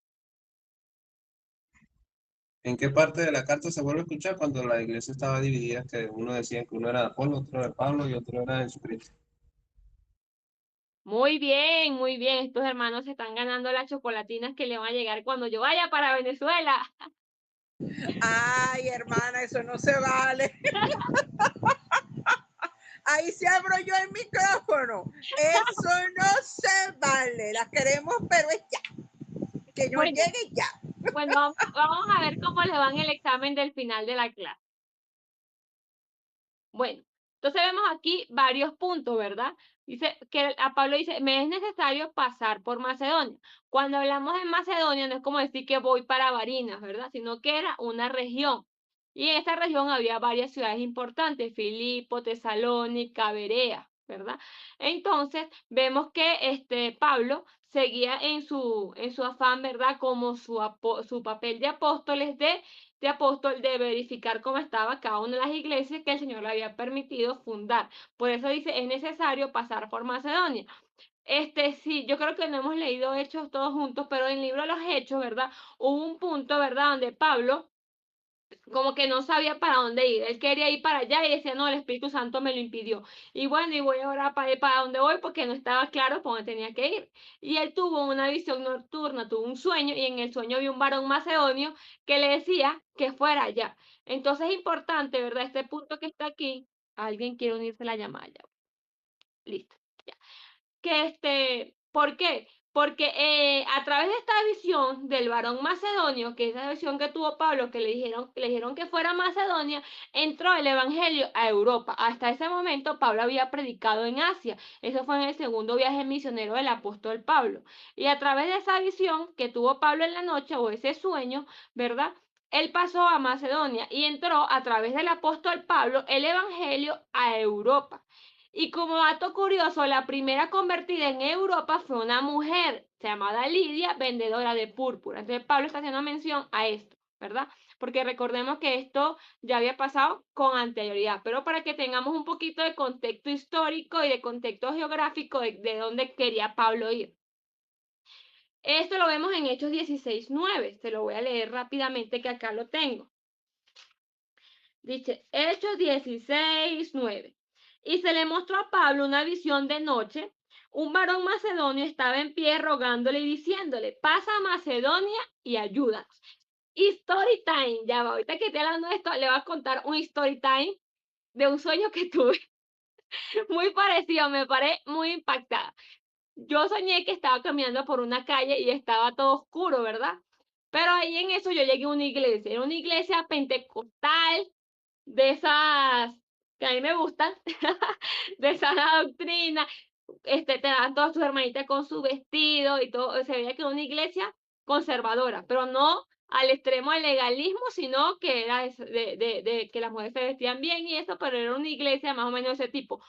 ¿En qué parte de la carta se vuelve a escuchar cuando la iglesia estaba dividida? Que uno decía que uno era de Apolo, otro de Pablo y otro era de Jesucristo. Muy bien, muy bien. Estos hermanos se están ganando las chocolatinas que le van a llegar cuando yo vaya para Venezuela. Ay, hermana, eso no se vale. Ahí se abro yo el micrófono. Eso no se vale. La queremos, pero es ya. Que nos Bueno, llegue ya. bueno, vamos a ver cómo le va en el examen del final de la clase. Bueno, entonces vemos aquí varios puntos, ¿verdad? Dice que a Pablo dice, me es necesario pasar por Macedonia. Cuando hablamos de Macedonia no es como decir que voy para Barinas, ¿verdad? Sino que era una región. Y en esta región había varias ciudades importantes, Filipo, Tesalónica, Berea, ¿verdad? Entonces vemos que Pablo seguía en su afán, ¿verdad? Como su papel de apóstoles de apóstol de verificar cómo estaba cada una de las iglesias que el Señor le había permitido fundar. Por eso dice, es necesario pasar por Macedonia. Sí, yo creo que no hemos leído Hechos todos juntos, pero en el libro de los Hechos, ¿verdad? Hubo un punto, ¿verdad? Donde Pablo como que no sabía para dónde ir. Él quería ir para allá y decía, no, el Espíritu Santo me lo impidió. Y bueno, y voy ahora para ir para dónde voy porque no estaba claro por dónde tenía que ir. Y él tuvo una visión nocturna, tuvo un sueño y en el sueño vio un varón macedonio que le decía que fuera allá. Entonces es importante, ¿verdad? Este punto que está aquí, alguien quiere unirse a la llamada ya. Listo. Ya. ¿Por qué? porque a través de esta visión del varón macedonio, que es la visión que tuvo Pablo, que le dijeron que fuera a Macedonia, entró el evangelio a Europa. Hasta ese momento Pablo había predicado en Asia. Eso fue en el segundo viaje misionero del apóstol Pablo. Y a través de esa visión que tuvo Pablo en la noche, o ese sueño, ¿verdad? Él pasó a Macedonia y entró a través del apóstol Pablo el evangelio a Europa. Y como dato curioso, la primera convertida en Europa fue una mujer llamada Lidia, vendedora de púrpura. Entonces Pablo está haciendo mención a esto, ¿verdad? Porque recordemos que esto ya había pasado con anterioridad, pero para que tengamos un poquito de contexto histórico y de contexto geográfico de dónde quería Pablo ir. Esto lo vemos en Hechos 16:9. Se lo voy a leer rápidamente que acá lo tengo. Dice, Hechos 16:9. Y se le mostró a Pablo una visión de noche. Un varón macedonio estaba en pie rogándole y diciéndole, pasa a Macedonia y ayúdanos. Story time, ya va, ahorita que estoy hablando de esto, le voy a contar un story time de un sueño que tuve. Muy parecido, me paré muy impactada. Yo soñé que estaba caminando por una calle y estaba todo oscuro, ¿verdad? Pero ahí en eso yo llegué a una iglesia, era una iglesia pentecostal, de esas que a mí me gustan, de sana doctrina, te dan todas sus hermanitas con su vestido y todo, se veía que era una iglesia conservadora, pero no al extremo del legalismo, sino que era de que las mujeres se vestían bien y eso, pero era una iglesia más o menos de ese tipo.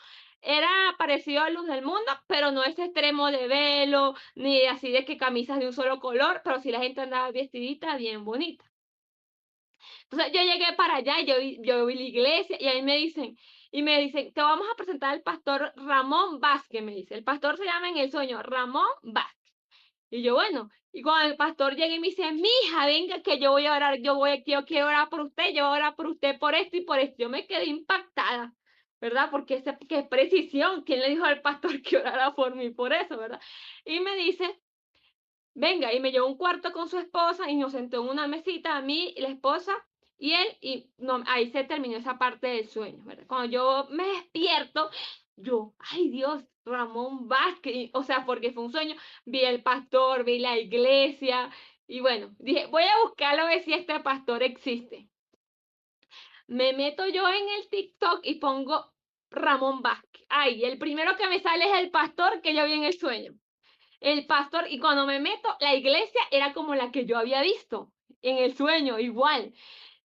Era parecido a Luz del Mundo, pero no ese extremo de velo, ni así de que camisas de un solo color, pero sí la gente andaba vestidita bien bonita. Entonces yo llegué para allá y yo vi la iglesia y ahí me dicen, te vamos a presentar al pastor Ramón Vázquez, me dice. El pastor se llama en el sueño Ramón Vázquez. Y yo, bueno, y cuando el pastor llega y me dice, mija, venga que yo voy a orar, yo quiero orar por usted, yo voy a orar por usted por esto y por esto. Yo me quedé impactada, ¿verdad? Porque qué precisión, ¿quién le dijo al pastor que orara por mí por eso, verdad? Y me dice, venga, y me llevó a un cuarto con su esposa y nos sentó en una mesita, a mí, la esposa y él, y no, ahí se terminó esa parte del sueño, ¿verdad? Cuando yo me despierto, yo, ay Dios, Ramón Vázquez, o sea, porque fue un sueño, vi el pastor, vi la iglesia, y bueno, dije, voy a buscarlo a ver si este pastor existe. Me meto yo en el TikTok y pongo Ramón Vázquez. Ay, el primero que me sale es el pastor que yo vi en el sueño. El pastor, y cuando me meto, la iglesia era como la que yo había visto en el sueño, igual.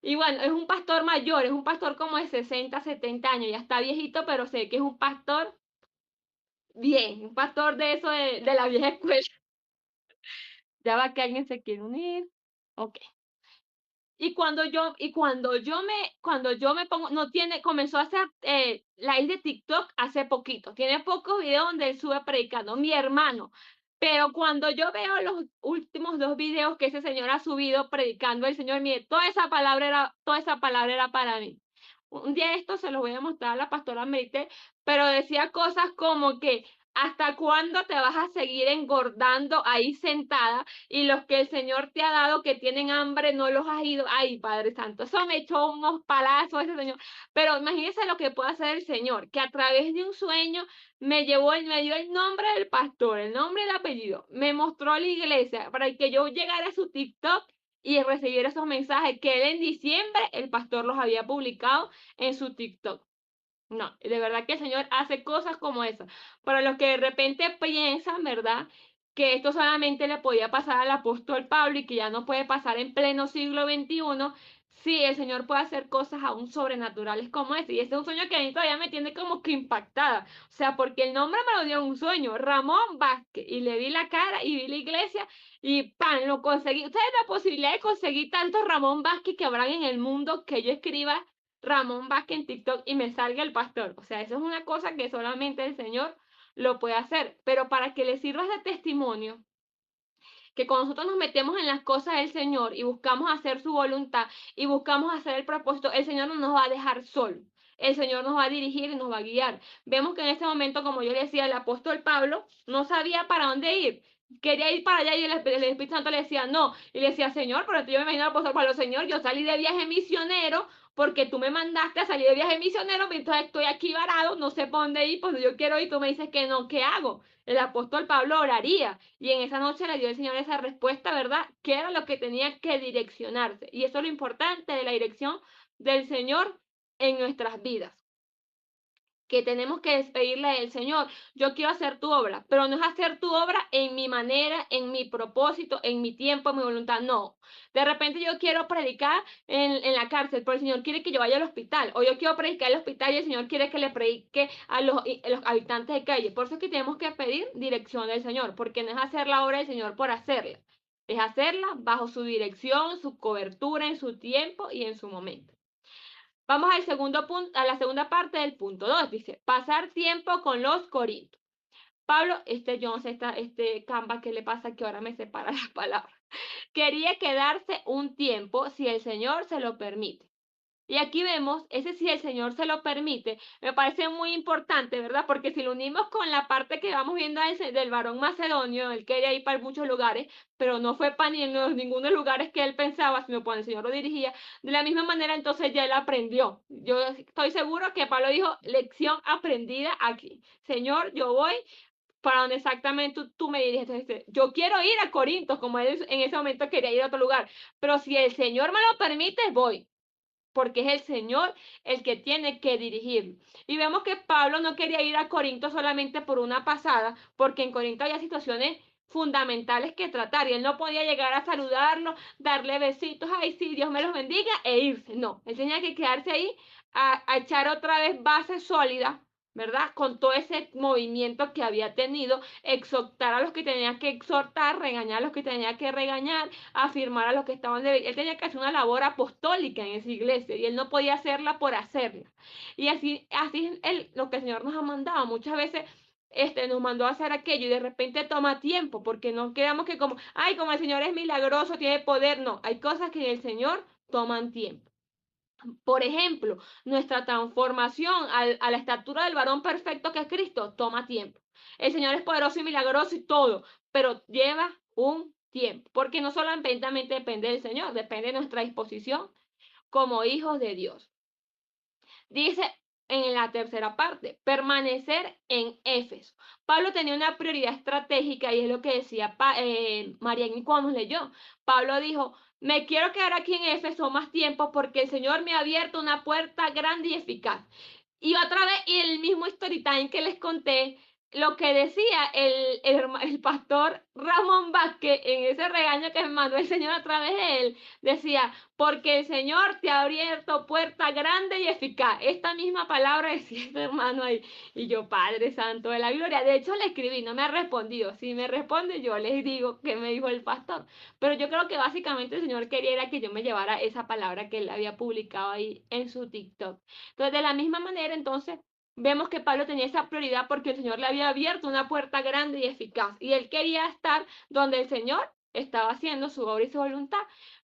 Y bueno, es un pastor mayor, es un pastor como de 60, 70 años, ya está viejito, pero sé que es un pastor bien, un pastor de eso de la vieja escuela. Ya va que alguien se quiere unir. Ok. Y cuando yo me pongo, no tiene, comenzó a hacer live de TikTok hace poquito. Tiene pocos videos donde él sube predicando, mi hermano. Pero cuando yo veo los últimos 2 videos que ese señor ha subido predicando el Señor, mire, toda esa palabra era para mí. Un día esto se lo voy a mostrar a la pastora Merite, pero decía cosas como que ¿hasta cuándo te vas a seguir engordando ahí sentada? Y los que el Señor te ha dado que tienen hambre no los has ido. Ay, Padre Santo, eso me echó unos palazos ese Señor. Pero imagínense lo que puede hacer el Señor, que a través de un sueño me dio el nombre del pastor, el nombre y el apellido, me mostró la iglesia para que yo llegara a su TikTok y recibiera esos mensajes que él en diciembre, el pastor los había publicado en su TikTok. No, de verdad que el Señor hace cosas como esas. Para los que de repente piensan, ¿verdad? Que esto solamente le podía pasar al apóstol Pablo y que ya no puede pasar en pleno siglo XXI. Sí, el Señor puede hacer cosas aún sobrenaturales como este. Y este es un sueño que a mí todavía me tiene como que impactada. O sea, porque el nombre me lo dio en un sueño, Ramón Vázquez. Y le vi la cara y vi la iglesia y ¡pam! Lo conseguí. Ustedes la posibilidad de conseguir tantos Ramón Vázquez que habrán en el mundo que yo escriba Ramón Vázquez en TikTok y me salga el pastor. O sea, eso es una cosa que solamente el Señor lo puede hacer. Pero para que le sirvas de testimonio, que cuando nosotros nos metemos en las cosas del Señor y buscamos hacer su voluntad y buscamos hacer el propósito, el Señor no nos va a dejar solo. El Señor nos va a dirigir y nos va a guiar. Vemos que en ese momento, como yo le decía, el apóstol Pablo no sabía para dónde ir. Quería ir para allá y el Espíritu Santo le decía no. Y le decía, Señor, pero yo me imagino al apóstol Pablo, Señor, yo salí de viaje misionero porque tú me mandaste a salir de viaje misionero, entonces estoy aquí varado, no sé por dónde ir, pues yo quiero ir, tú me dices que no, ¿qué hago? El apóstol Pablo oraría y en esa noche le dio el Señor esa respuesta, ¿verdad? Que era lo que tenía que direccionarse. Y eso es lo importante de la dirección del Señor en nuestras vidas, que tenemos que despedirle del Señor. Yo quiero hacer tu obra, pero no es hacer tu obra en mi manera, en mi propósito, en mi tiempo, en mi voluntad, no. De repente yo quiero predicar en la cárcel, pero el Señor quiere que yo vaya al hospital, o yo quiero predicar en el hospital y el Señor quiere que le predique a los habitantes de calle. Por eso es que tenemos que pedir dirección del Señor, porque no es hacer la obra del Señor por hacerla, es hacerla bajo su dirección, su cobertura, en su tiempo y en su momento. Vamos al segundo punto, a la segunda parte del punto 2. Dice, pasar tiempo con los corintios. Pablo, yo no sé, este Canva, ¿qué le pasa? Que ahora me separa las palabras. Quería quedarse un tiempo si el Señor se lo permite. Y aquí vemos, ese si el Señor se lo permite, me parece muy importante, ¿verdad? Porque si lo unimos con la parte que vamos viendo del varón macedonio, él quería ir para muchos lugares, pero no fue para ninguno de los lugares que él pensaba, sino cuando el Señor lo dirigía. De la misma manera, entonces ya él aprendió. Yo estoy seguro que Pablo dijo, lección aprendida aquí. Señor, yo voy para donde exactamente tú me diriges. Entonces, yo quiero ir a Corinto, como él en ese momento quería ir a otro lugar, pero si el Señor me lo permite, voy, porque es el Señor el que tiene que dirigir. Y vemos que Pablo no quería ir a Corinto solamente por una pasada, porque en Corinto había situaciones fundamentales que tratar y él no podía llegar a saludarlo, darle besitos, ay sí, Dios me los bendiga e irse. No, él tenía que quedarse ahí a echar otra vez base sólida, ¿verdad? Con todo ese movimiento que había tenido, exhortar a los que tenía que exhortar, regañar a los que tenía que regañar, afirmar a los que estaban de... Él tenía que hacer una labor apostólica en esa iglesia y él no podía hacerla por hacerla. Y así es lo que el Señor nos ha mandado. Muchas veces nos mandó a hacer aquello y de repente toma tiempo porque no quedamos que como, ay, como el Señor es milagroso, tiene poder. No, hay cosas que en el Señor toman tiempo. Por ejemplo, nuestra transformación a la estatura del varón perfecto que es Cristo toma tiempo. El Señor es poderoso y milagroso y todo, pero lleva un tiempo, porque no solamente depende del Señor, depende de nuestra disposición como hijos de Dios. Dice en la tercera parte, permanecer en Éfeso. Pablo tenía una prioridad estratégica y es lo que decía Mariani cuando nos leyó. Pablo dijo, me quiero quedar aquí en Éfeso más tiempo porque el Señor me ha abierto una puerta grande y eficaz. Y otra vez, y el mismo story time que les conté, lo que decía el pastor Ramón Vázquez en ese regaño que me mandó el Señor a través de él, decía, porque el Señor te ha abierto puerta grande y eficaz. Esta misma palabra decía este hermano ahí. Y yo, Padre Santo de la Gloria. De hecho, le escribí, no me ha respondido. Si me responde, yo les digo qué me dijo el pastor. Pero yo creo que básicamente el Señor quería era que yo me llevara esa palabra que él había publicado ahí en su TikTok. Entonces, de la misma manera, entonces, vemos que Pablo tenía esa prioridad porque el Señor le había abierto una puerta grande y eficaz. Y él quería estar donde el Señor estaba haciendo su obra y su voluntad.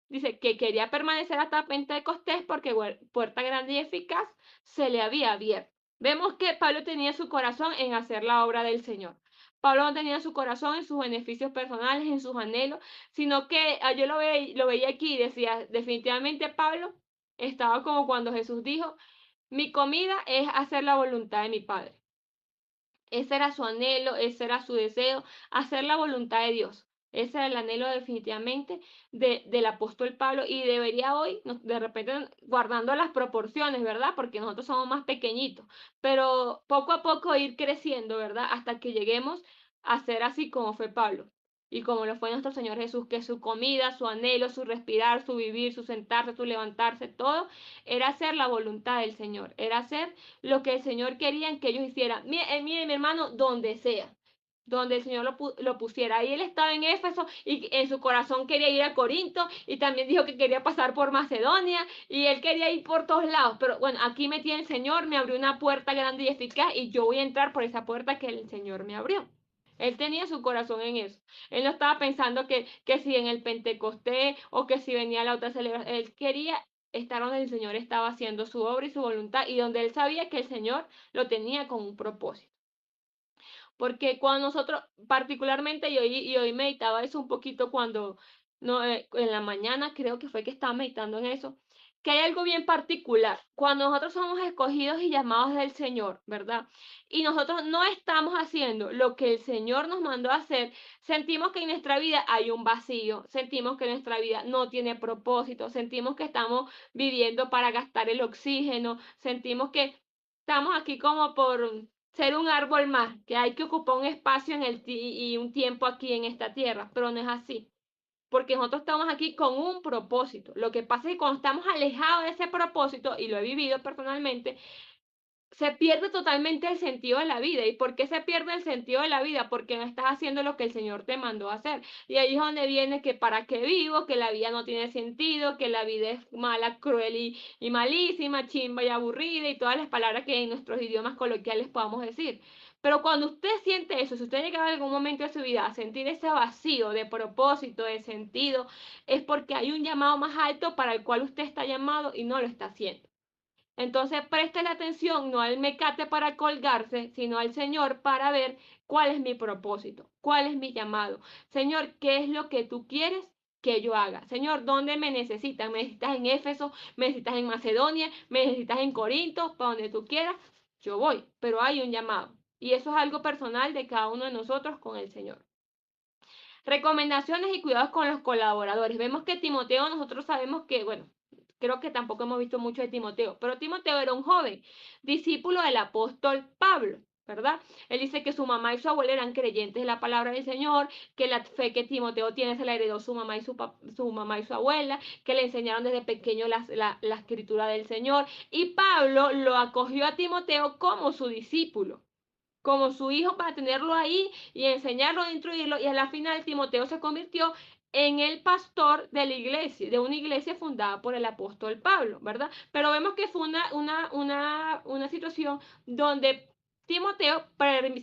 Dice que quería permanecer hasta Pentecostés porque puerta grande y eficaz se le había abierto. Vemos que Pablo tenía su corazón en hacer la obra del Señor. Pablo no tenía su corazón en sus beneficios personales, en sus anhelos, sino que yo lo veía aquí y decía, definitivamente Pablo estaba como cuando Jesús dijo, mi comida es hacer la voluntad de mi Padre. Ese era su anhelo, ese era su deseo, hacer la voluntad de Dios. Ese era el anhelo definitivamente del apóstol Pablo y debería hoy, de repente, guardando las proporciones, ¿verdad? Porque nosotros somos más pequeñitos, pero poco a poco ir creciendo, ¿verdad? Hasta que lleguemos a ser así como fue Pablo y como lo fue nuestro Señor Jesús, que su comida, su anhelo, su respirar, su vivir, su sentarse, su levantarse, todo era hacer la voluntad del Señor, era hacer lo que el Señor quería que ellos hicieran. Mire, mi hermano, donde sea, donde el Señor lo pusiera. Ahí él estaba en Éfeso y en su corazón quería ir a Corinto y también dijo que quería pasar por Macedonia y él quería ir por todos lados. Pero bueno, aquí me tiene el Señor, me abrió una puerta grande y eficaz y yo voy a entrar por esa puerta que el Señor me abrió. Él tenía su corazón en eso. Él no estaba pensando que si en el Pentecostés o que si venía la otra celebración. Él quería estar donde el Señor estaba haciendo su obra y su voluntad y donde él sabía que el Señor lo tenía con un propósito. Porque cuando nosotros, particularmente, y hoy meditaba eso un poquito cuando, no, en la mañana creo que fue que estaba meditando en eso, que hay algo bien particular. Cuando nosotros somos escogidos y llamados del Señor, ¿verdad? Y nosotros no estamos haciendo lo que el Señor nos mandó a hacer, sentimos que en nuestra vida hay un vacío, sentimos que nuestra vida no tiene propósito, sentimos que estamos viviendo para gastar el oxígeno, sentimos que estamos aquí como por ser un árbol más, que hay que ocupar un espacio y un tiempo aquí en esta tierra, pero no es así porque nosotros estamos aquí con un propósito. Lo que pasa es que cuando estamos alejados de ese propósito, y lo he vivido personalmente, se pierde totalmente el sentido de la vida. ¿Y por qué se pierde el sentido de la vida? Porque no estás haciendo lo que el Señor te mandó a hacer. Y ahí es donde viene que para qué vivo, que la vida no tiene sentido, que la vida es mala, cruel y malísima, chimba y aburrida y todas las palabras que en nuestros idiomas coloquiales podamos decir. Pero cuando usted siente eso, si usted llega en algún momento de su vida a sentir ese vacío de propósito, de sentido, es porque hay un llamado más alto para el cual usted está llamado y no lo está haciendo. Entonces preste la atención no al mecate para colgarse, sino al Señor para ver cuál es mi propósito, cuál es mi llamado. Señor, ¿qué es lo que tú quieres que yo haga? Señor, ¿dónde me necesitas? ¿Me necesitas en Éfeso? ¿Me necesitas en Macedonia? ¿Me necesitas en Corinto? Para donde tú quieras, yo voy, pero hay un llamado. Y eso es algo personal de cada uno de nosotros con el Señor. Recomendaciones y cuidados con los colaboradores. Vemos que Timoteo, nosotros sabemos que, bueno, creo que tampoco hemos visto mucho de Timoteo, pero Timoteo era un joven discípulo del apóstol Pablo, ¿verdad? Él dice que su mamá y su abuela eran creyentes de la palabra del Señor, que la fe que Timoteo tiene se la heredó su mamá y su mamá y su abuela, que le enseñaron desde pequeño la escritura del Señor, y Pablo lo acogió a Timoteo como su discípulo como su hijo para tenerlo ahí y enseñarlo e instruirlo. Y a la final Timoteo se convirtió en el pastor de la iglesia, de una iglesia fundada por el apóstol Pablo, ¿verdad? Pero vemos que fue una situación donde Timoteo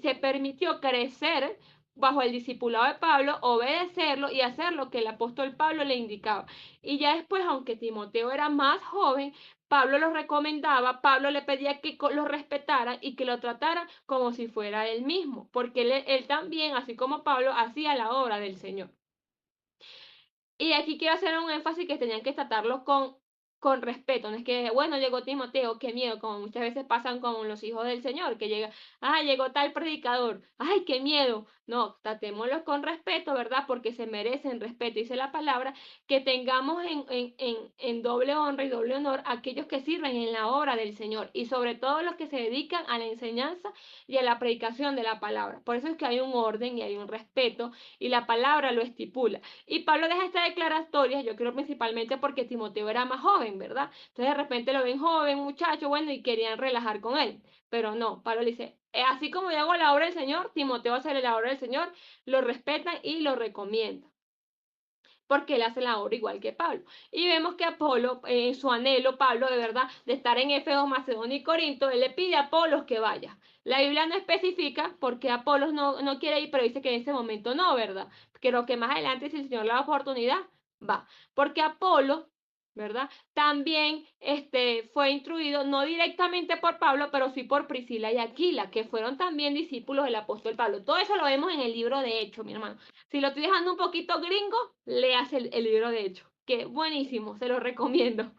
se permitió crecer bajo el discipulado de Pablo, obedecerlo y hacer lo que el apóstol Pablo le indicaba. Y ya después, aunque Timoteo era más joven, Pablo lo recomendaba, Pablo le pedía que lo respetara y que lo tratara como si fuera él mismo, porque él también, así como Pablo, hacía la obra del Señor. Y aquí quiero hacer un énfasis que tenían que tratarlo con respeto. No es que, bueno, llegó Timoteo, qué miedo, como muchas veces pasan con los hijos del Señor, que llega, llegó tal predicador, ay, qué miedo. No, tratémoslos con respeto, ¿verdad? Porque se merecen respeto. Dice la palabra, que tengamos en doble honra y doble honor a aquellos que sirven en la obra del Señor y sobre todo los que se dedican a la enseñanza y a la predicación de la palabra. Por eso es que hay un orden y hay un respeto y la palabra lo estipula. Y Pablo deja esta declaratoria, yo creo principalmente porque Timoteo era más joven, ¿verdad? Entonces de repente lo ven joven, muchacho, bueno, y querían relajar con él. Pero no, Pablo le dice, así como yo hago la obra del Señor, Timoteo hace la obra del Señor, lo respetan y lo recomiendan porque él hace la obra igual que Pablo. Y vemos que Apolo, en su anhelo, Pablo, de verdad, de estar en Éfeso, Macedonia y Corinto, él le pide a Apolos que vaya. La Biblia no especifica por qué Apolos no quiere ir, pero dice que en ese momento no, ¿verdad? Creo que más adelante, si el Señor le da oportunidad, va. Porque Apolo, ¿verdad? También fue instruido, no directamente por Pablo, pero sí por Priscila y Aquila, que fueron también discípulos del apóstol Pablo. Todo eso lo vemos en el libro de Hechos, mi hermano. Si lo estoy dejando un poquito gringo, leas el libro de Hechos, que buenísimo, se lo recomiendo.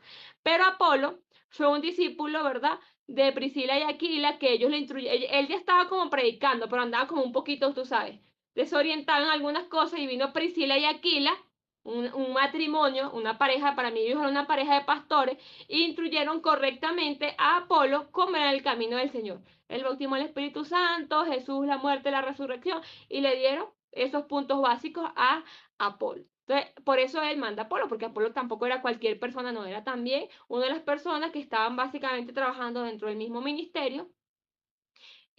Pero Apolo fue un discípulo, ¿verdad? De Priscila y Aquila, que ellos le instruyeron. Él ya estaba como predicando, pero andaba como un poquito, tú sabes, desorientado en algunas cosas y vino Priscila y Aquila un matrimonio, una pareja, para mí ellos eran una pareja de pastores, e instruyeron correctamente a Apolo cómo era el camino del Señor. El bautismo del Espíritu Santo, Jesús, la muerte, la resurrección, y le dieron esos puntos básicos a Apolo. Entonces, por eso él manda a Apolo, porque Apolo tampoco era cualquier persona, no era también una de las personas que estaban básicamente trabajando dentro del mismo ministerio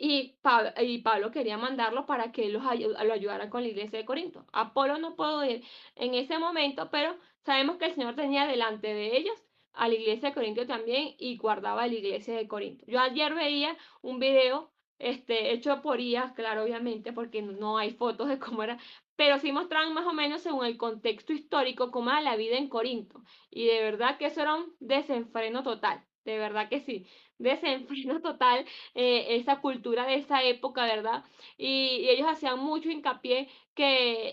y Pablo quería mandarlo para que lo ayudara con la iglesia de Corinto. Apolo no pudo ir en ese momento, pero sabemos que el Señor tenía delante de ellos a la iglesia de Corinto también y guardaba la iglesia de Corinto. Yo ayer veía un video hecho por IA, claro, obviamente, porque no hay fotos de cómo era, pero sí mostraban más o menos según el contexto histórico cómo era la vida en Corinto. Y de verdad que eso era un desenfreno total, de verdad que sí, desenfreno total esa cultura de esa época, ¿verdad? Y ellos hacían mucho hincapié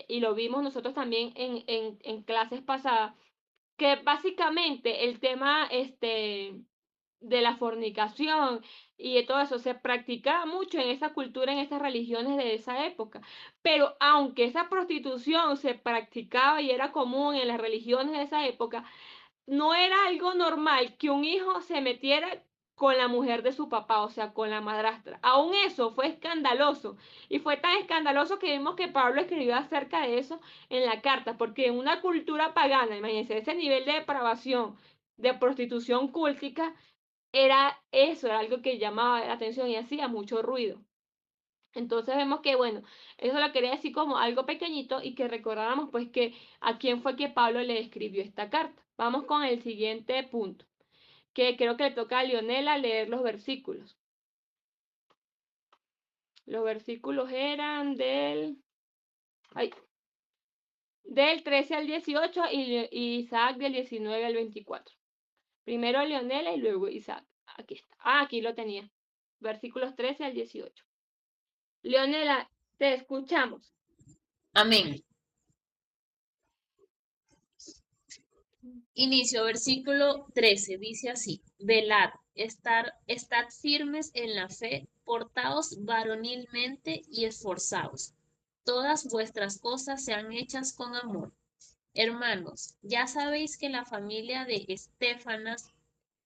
y lo vimos nosotros también en clases pasadas, que básicamente el tema de la fornicación y de todo eso se practicaba mucho en esa cultura, en esas religiones de esa época. Pero aunque esa prostitución se practicaba y era común en las religiones de esa época, no era algo normal que un hijo se metiera con la mujer de su papá, o sea, con la madrastra. Aún eso fue escandaloso. Y fue tan escandaloso que vimos que Pablo escribió acerca de eso en la carta, porque en una cultura pagana, imagínense, ese nivel de depravación, de prostitución cúltica, era eso, era algo que llamaba la atención y hacía mucho ruido. Entonces vemos que, bueno, eso lo quería decir como algo pequeñito y que recordáramos pues que a quién fue que Pablo le escribió esta carta. Vamos con el siguiente punto, que creo que le toca a Leonela leer los versículos. Los versículos eran del 13 al 18 y Isaac del 19 al 24. Primero Leonela y luego Isaac. Aquí está. Aquí lo tenía. Versículos 13 al 18. Leonela, te escuchamos. Amén. Inicio, versículo 13, dice así: velad, estad firmes en la fe, portaos varonilmente y esforzaos. Todas vuestras cosas sean hechas con amor. Hermanos, ya sabéis que la familia de Estéfanas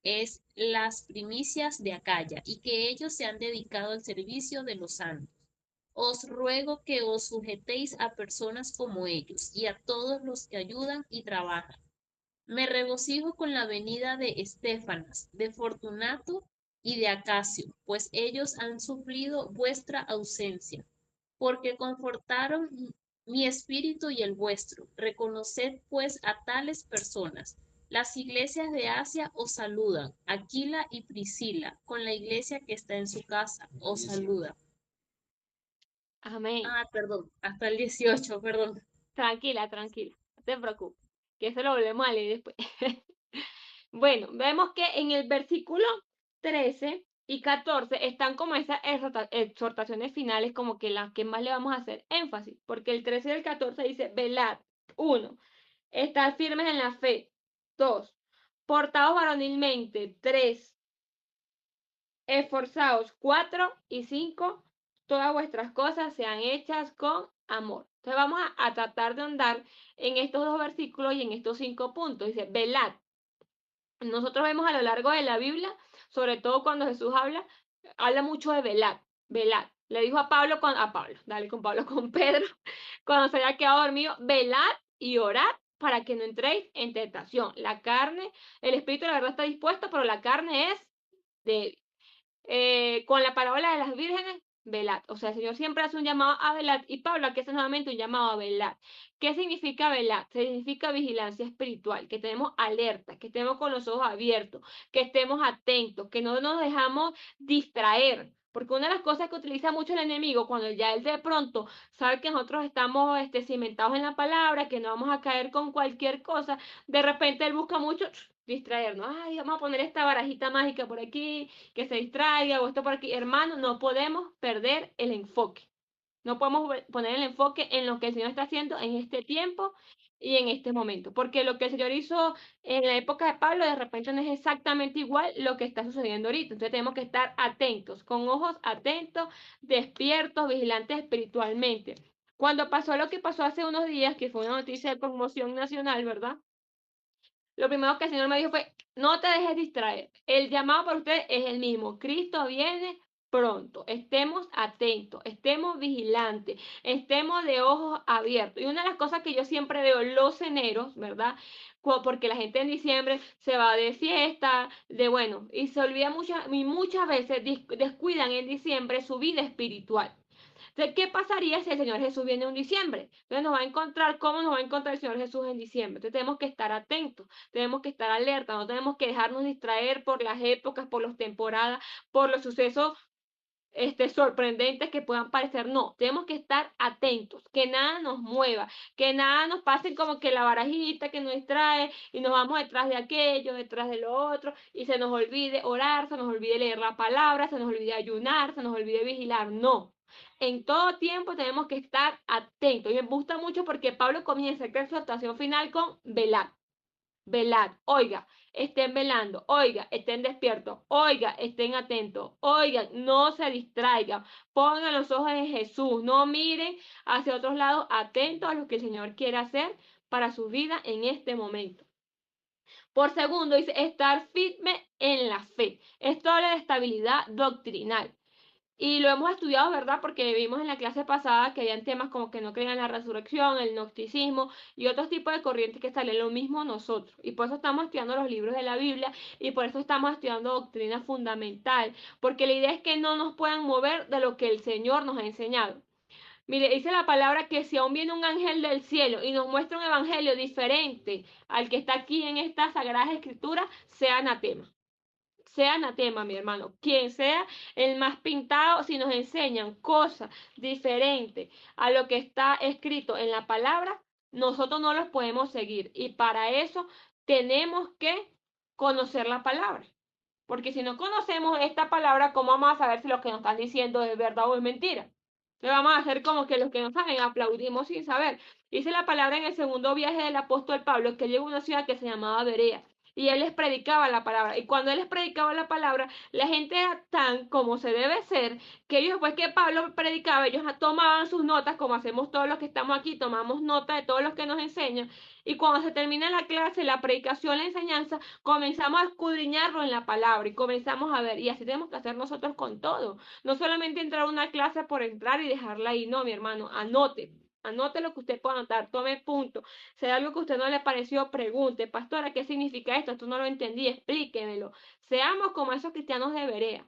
es las primicias de Acaya y que ellos se han dedicado al servicio de los santos. Os ruego que os sujetéis a personas como ellos y a todos los que ayudan y trabajan. Me regocijo con la venida de Estéfanas, de Fortunato y de Acacio, pues ellos han suplido vuestra ausencia, porque confortaron mi espíritu y el vuestro. Reconoced pues a tales personas. Las iglesias de Asia os saludan. Aquila y Priscila, con la iglesia que está en su casa, os saluda. Amén. Perdón, hasta el 18, perdón. Tranquila, tranquila, no te preocupes, que eso lo volvemos a leer después. Bueno, vemos que en el versículo 13 y 14 están como esas exhortaciones finales, como que las que más le vamos a hacer énfasis, porque el 13 y el 14 dice, velad, 1, estad firmes en la fe, 2, portaos varonilmente, 3, esforzaos, 4 y 5, todas vuestras cosas sean hechas con amor. Entonces vamos a tratar de andar en estos dos versículos y en estos 5 puntos. Dice, velad. Nosotros vemos a lo largo de la Biblia, sobre todo cuando Jesús habla mucho de velad, velad. Le dijo a Pablo, con Pedro, cuando se había quedado dormido, velad y orad para que no entréis en tentación. La carne, el espíritu de la verdad está dispuesto, pero la carne es débil. Con la parábola de las vírgenes, velad. O sea, el Señor siempre hace un llamado a velad y Pablo aquí hace nuevamente un llamado a velad. ¿Qué significa velad? Significa vigilancia espiritual, que tenemos alerta, que estemos con los ojos abiertos, que estemos atentos, que no nos dejamos distraer. Porque una de las cosas que utiliza mucho el enemigo, cuando ya él de pronto sabe que nosotros estamos cimentados en la palabra, que no vamos a caer con cualquier cosa, de repente él busca mucho distraernos. Ay, vamos a poner esta barajita mágica por aquí, que se distraiga o esto por aquí. Hermano, no podemos perder el enfoque. No podemos poner el enfoque en lo que el Señor está haciendo en este tiempo y en este momento. Porque lo que el Señor hizo en la época de Pablo, de repente no es exactamente igual lo que está sucediendo ahorita. Entonces tenemos que estar atentos, con ojos atentos, despiertos, vigilantes espiritualmente. Cuando pasó lo que pasó hace unos días, que fue una noticia de conmoción nacional, ¿verdad? Lo primero que el Señor me dijo fue, no te dejes distraer. El llamado para usted es el mismo. Cristo viene pronto. Estemos atentos, estemos vigilantes, estemos de ojos abiertos. Y una de las cosas que yo siempre veo los eneros, ¿verdad? Porque la gente en diciembre se va de fiesta, y se olvida muchas veces descuidan en diciembre su vida espiritual. Entonces, ¿qué pasaría si el Señor Jesús viene en diciembre? Entonces nos va a encontrar, ¿cómo nos va a encontrar el Señor Jesús en diciembre? Entonces tenemos que estar atentos, tenemos que estar alerta, no tenemos que dejarnos distraer por las épocas, por las temporadas, por los sucesos sorprendentes que puedan parecer. No, tenemos que estar atentos, que nada nos mueva, que nada nos pase como que la barajita que nos distrae y nos vamos detrás de aquello, detrás de lo otro y se nos olvide orar, se nos olvide leer la palabra, se nos olvide ayunar, se nos olvide vigilar. No. En todo tiempo tenemos que estar atentos. Y me gusta mucho porque Pablo comienza esta exhortación final con velar. velad. Oiga, estén velando. Oiga, estén despiertos. Oiga, estén atentos. Oigan, no se distraigan. Pongan los ojos en Jesús. No miren hacia otros lados, atentos a lo que el Señor quiere hacer para su vida en este momento. Por segundo, dice estar firme en la fe. Esto habla de estabilidad doctrinal. Y lo hemos estudiado, ¿verdad? Porque vimos en la clase pasada que habían temas como que no creían en la resurrección, el gnosticismo y otros tipos de corrientes que salen lo mismo nosotros. Y por eso estamos estudiando los libros de la Biblia y por eso estamos estudiando doctrina fundamental. Porque la idea es que no nos puedan mover de lo que el Señor nos ha enseñado. Mire, dice la palabra que si aún viene un ángel del cielo y nos muestra un evangelio diferente al que está aquí en estas sagradas escrituras, sea anatema. Sea anatema, mi hermano. Quien sea el más pintado, si nos enseñan cosas diferentes a lo que está escrito en la palabra, nosotros no los podemos seguir. Y para eso tenemos que conocer la palabra. Porque si no conocemos esta palabra, ¿cómo vamos a saber si lo que nos están diciendo es verdad o es mentira? Le vamos a hacer como que los que no saben aplaudimos sin saber. Dice la palabra en el segundo viaje del apóstol Pablo que llegó a una ciudad que se llamaba Berea y él les predicaba la palabra. Y cuando él les predicaba la palabra, la gente era tan como se debe ser, que ellos después que Pablo predicaba, ellos tomaban sus notas, como hacemos todos los que estamos aquí, tomamos nota de todos los que nos enseñan. Y cuando se termina la clase, la predicación, la enseñanza, comenzamos a escudriñarlo en la palabra y comenzamos a ver. Y así tenemos que hacer nosotros con todo. No solamente entrar a una clase por entrar y dejarla ahí, no, mi hermano, anote. Anote lo que usted pueda anotar, tome punto. Si hay algo que a usted no le pareció, pregunte, pastora, ¿qué significa esto? Esto no lo entendí, explíquemelo. Seamos como esos cristianos de Berea.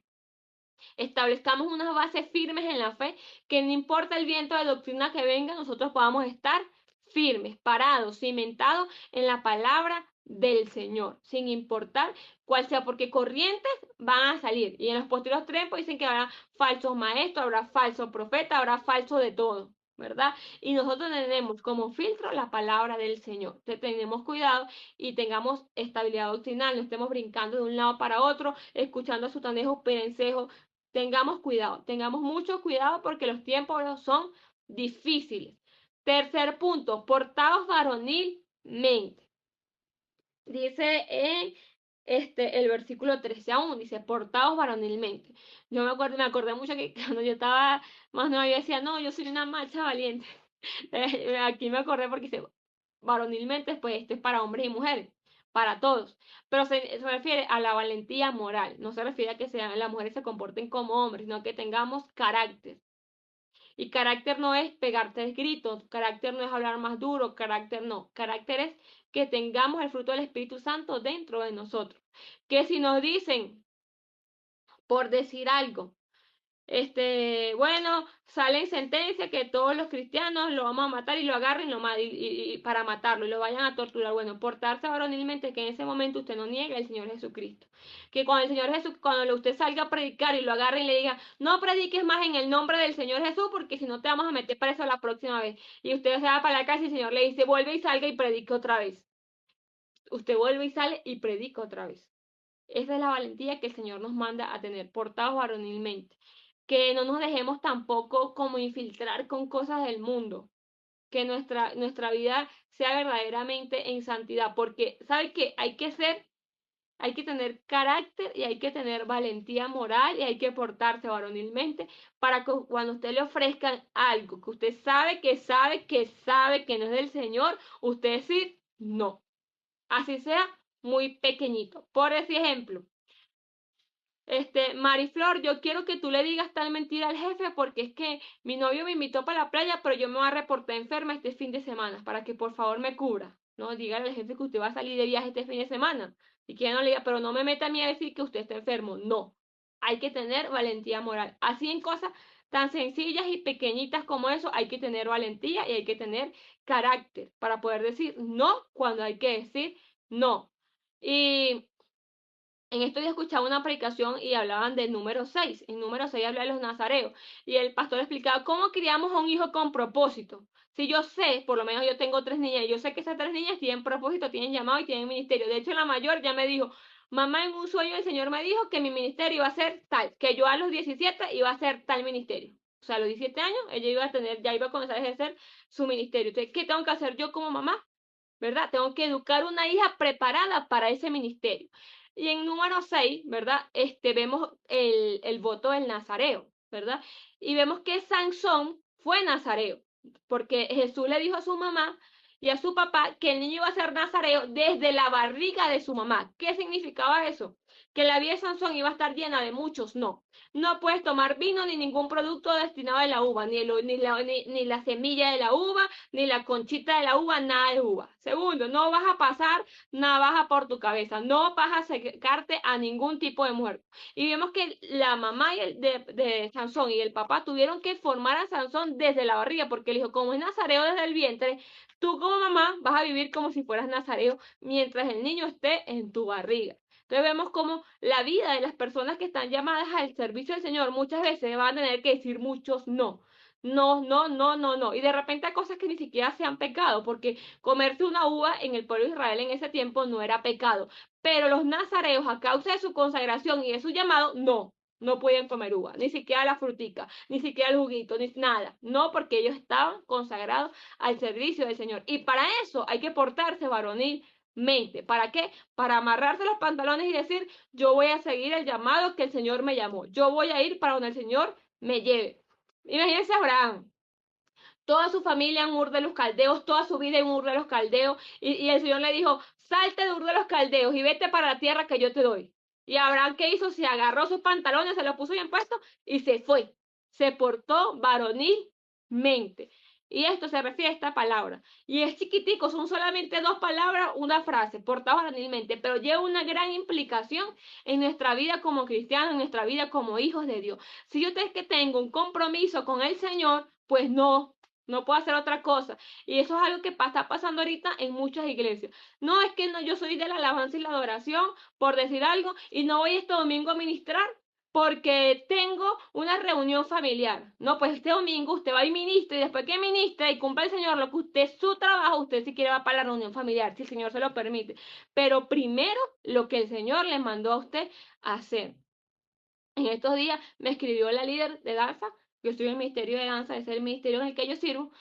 Establezcamos unas bases firmes en la fe, que no importa el viento de doctrina que venga, nosotros podamos estar firmes, parados, cimentados en la palabra del Señor, sin importar cuál sea, porque corrientes van a salir. Y en los posteriores tiempos dicen que habrá falsos maestros, habrá falsos profetas, habrá falso de todo. ¿Verdad? Y nosotros tenemos como filtro la palabra del Señor. Entonces, tenemos cuidado y tengamos estabilidad doctrinal, no estemos brincando de un lado para otro, escuchando a sutanejos, perencejos. Tengamos cuidado, tengamos mucho cuidado porque los tiempos son difíciles. Tercer punto, portaos varonilmente. Dice en el versículo 13 aún, dice, portaos varonilmente. Yo me acordé mucho que cuando yo estaba más nueva, yo decía, no, yo soy una macha valiente. Aquí me acordé porque dice, varonilmente, pues esto es para hombres y mujeres, para todos. Pero se refiere a la valentía moral, no se refiere a que las mujeres se comporten como hombres, sino que tengamos carácter. Y carácter no es pegarte gritos, carácter no es hablar más duro, carácter no. Carácter es que tengamos el fruto del Espíritu Santo dentro de nosotros. Que si nos dicen, por decir algo, bueno, sale en sentencia que todos los cristianos lo vamos a matar y lo agarren y para matarlo y lo vayan a torturar. Bueno, portarse varonilmente que en ese momento usted no niegue al Señor Jesucristo. Que cuando el Señor Jesús, cuando usted salga a predicar y lo agarren y le diga, no prediques más en el nombre del Señor Jesús porque si no te vamos a meter preso la próxima vez. Y usted se va para la casa y el Señor le dice, vuelve y salga y predique otra vez. Usted vuelve y sale y predica otra vez. Esa es la valentía que el Señor nos manda a tener, portados varonilmente. Que no nos dejemos tampoco como infiltrar con cosas del mundo, que nuestra vida sea verdaderamente en santidad, porque ¿sabe qué? Hay que tener carácter y hay que tener valentía moral y hay que portarse varonilmente para que cuando usted le ofrezcan algo que usted sabe que no es del Señor, usted decir no, así sea muy pequeñito. Por ese ejemplo, Mariflor, yo quiero que tú le digas tal mentira al jefe porque es que mi novio me invitó para la playa, pero yo me voy a reportar enferma este fin de semana para que por favor me cubra. No, dígale al jefe que usted va a salir de viaje este fin de semana. Y que no le diga, pero no me meta a mí a decir que usted está enfermo. No, hay que tener valentía moral. Así en cosas tan sencillas y pequeñitas como eso, hay que tener valentía y hay que tener carácter para poder decir no cuando hay que decir no. Y en esto yo escuchaba una predicación y hablaban del número 6. En número 6 habla de los nazareos. Y el pastor explicaba cómo criamos a un hijo con propósito. Si yo sé, por lo menos yo tengo 3 niñas, y yo sé que esas 3 niñas tienen propósito, tienen llamado y tienen ministerio. De hecho, la mayor ya me dijo, mamá, en un sueño el Señor me dijo que mi ministerio iba a ser tal, que yo a los 17 iba a ser tal ministerio. O sea, a los 17 años ella iba a tener, ya iba a comenzar a ejercer su ministerio. Entonces, ¿qué tengo que hacer yo como mamá? ¿verdad? Tengo que educar una hija preparada para ese ministerio. Y en número 6, ¿verdad? Vemos el voto del nazareo, ¿verdad? Y vemos que Sansón fue nazareo, porque Jesús le dijo a su mamá y a su papá que el niño iba a ser nazareo desde la barriga de su mamá. ¿Qué significaba eso? Que la vida de Sansón iba a estar llena de muchos no. No puedes tomar vino ni ningún producto destinado a la uva, ni la semilla de la uva, ni la conchita de la uva, nada de uva. Segundo, no vas a pasar navaja por tu cabeza, no vas a acercarte a ningún tipo de muerto. Y vemos que la mamá de Sansón y el papá tuvieron que formar a Sansón desde la barriga, porque él dijo, como es nazareo desde el vientre, tú como mamá vas a vivir como si fueras nazareo mientras el niño esté en tu barriga. Entonces vemos como la vida de las personas que están llamadas al servicio del Señor muchas veces van a tener que decir muchos no. No, no, no, no, no. Y de repente hay cosas que ni siquiera sean pecado, porque comerse una uva en el pueblo de Israel en ese tiempo no era pecado. Pero los nazareos, a causa de su consagración y de su llamado, no podían comer uva, ni siquiera la frutica, ni siquiera el juguito, ni nada. No, porque ellos estaban consagrados al servicio del Señor. Y para eso hay que portarse varonilmente. ¿Para qué? Para amarrarse los pantalones y decir, yo voy a seguir el llamado que el Señor me llamó. Yo voy a ir para donde el Señor me lleve. Imagínense a Abraham, toda su familia en Ur de los Caldeos, toda su vida en Ur de los Caldeos, y el Señor le dijo, salte de Ur de los Caldeos y vete para la tierra que yo te doy. Y Abraham, ¿qué hizo? Se agarró sus pantalones, se los puso bien puestos y se fue. Se portó varonilmente. Y esto se refiere a esta palabra. Y es chiquitico, son solamente 2 palabras, una frase, portado varonilmente, pero lleva una gran implicación en nuestra vida como cristianos, en nuestra vida como hijos de Dios. Si yo tengo un compromiso con el Señor, pues no puedo hacer otra cosa. Y eso es algo que está pasando ahorita en muchas iglesias. No, es que no, yo soy de la alabanza y la adoración, por decir algo, y no voy este domingo a ministrar porque tengo una reunión familiar. No, pues este domingo usted va y ministra, y después que ministra y cumpla el Señor lo que usted, su trabajo, usted si quiere va para la reunión familiar, si el Señor se lo permite. Pero primero lo que el Señor le mandó a usted hacer. En estos días me escribió la líder de danza. Yo estoy en el ministerio de danza, ese es el ministerio en el que yo sirvo.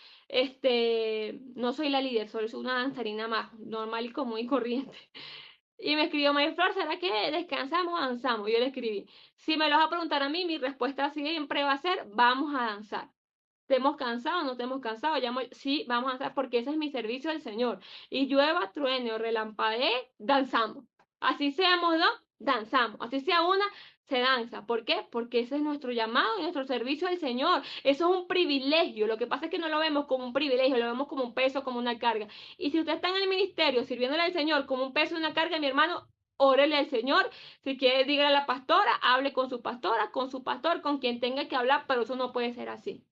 No soy la líder, soy una danzarina más normal y común y corriente. Y me escribió, María Flor, ¿será que descansamos o danzamos? Yo le escribí, si me lo vas a preguntar a mí, mi respuesta siempre va a ser, vamos a danzar. ¿Te hemos cansado? ¿No te hemos cansado? Sí, vamos a danzar porque ese es mi servicio del Señor. Y llueva, truene o relampaguee, danzamos. Así seamos dos, danzamos. Así sea una, se danza. ¿Por qué? Porque ese es nuestro llamado y nuestro servicio al Señor. Eso es un privilegio. Lo que pasa es que no lo vemos como un privilegio, lo vemos como un peso, como una carga. Y si usted está en el ministerio sirviéndole al Señor como un peso y una carga, mi hermano, órele al Señor. Si quiere, dígale a la pastora, hable con su pastora, con su pastor, con quien tenga que hablar, pero eso no puede ser así.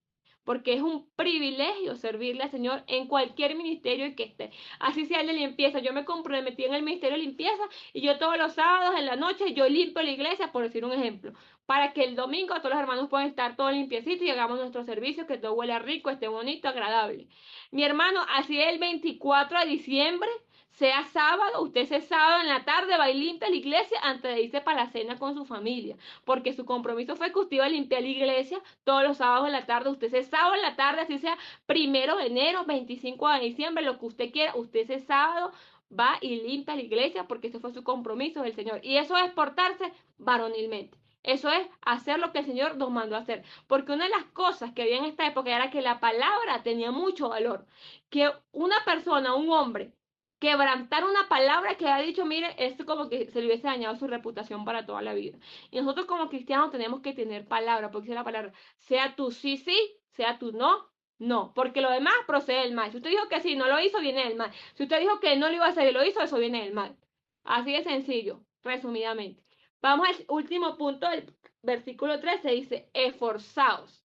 Porque es un privilegio servirle al Señor en cualquier ministerio en que esté. Así sea el de limpieza. Yo me comprometí en el ministerio de limpieza y yo todos los sábados en la noche yo limpio la iglesia, por decir un ejemplo, para que el domingo todos los hermanos puedan estar todos limpiecitos y hagamos nuestro servicio, que todo huela rico, esté bonito, agradable. Mi hermano, así el 24 de diciembre, sea sábado, usted ese sábado en la tarde va y limpia la iglesia antes de irse para la cena con su familia, porque su compromiso fue que usted iba a limpiar la iglesia todos los sábados en la tarde. Usted ese sábado en la tarde, así sea 1 de enero, 25 de diciembre, lo que usted quiera, usted ese sábado va y limpia la iglesia porque ese fue su compromiso del Señor. Y eso es portarse varonilmente. Eso es hacer lo que el Señor nos mandó a hacer. Porque una de las cosas que había en esta época era que la palabra tenía mucho valor. Que una persona, un hombre, quebrantar una palabra que ha dicho, mire, esto como que se le hubiese dañado su reputación para toda la vida. Y nosotros como cristianos tenemos que tener palabra, porque dice la palabra, sea tu sí, sí, sea tu no, no, porque lo demás procede del mal. Si usted dijo que sí, no lo hizo, viene del mal. Si usted dijo que no lo iba a hacer y lo hizo, eso viene del mal. Así de sencillo, resumidamente. Vamos al último punto del versículo 13, dice, esforzaos.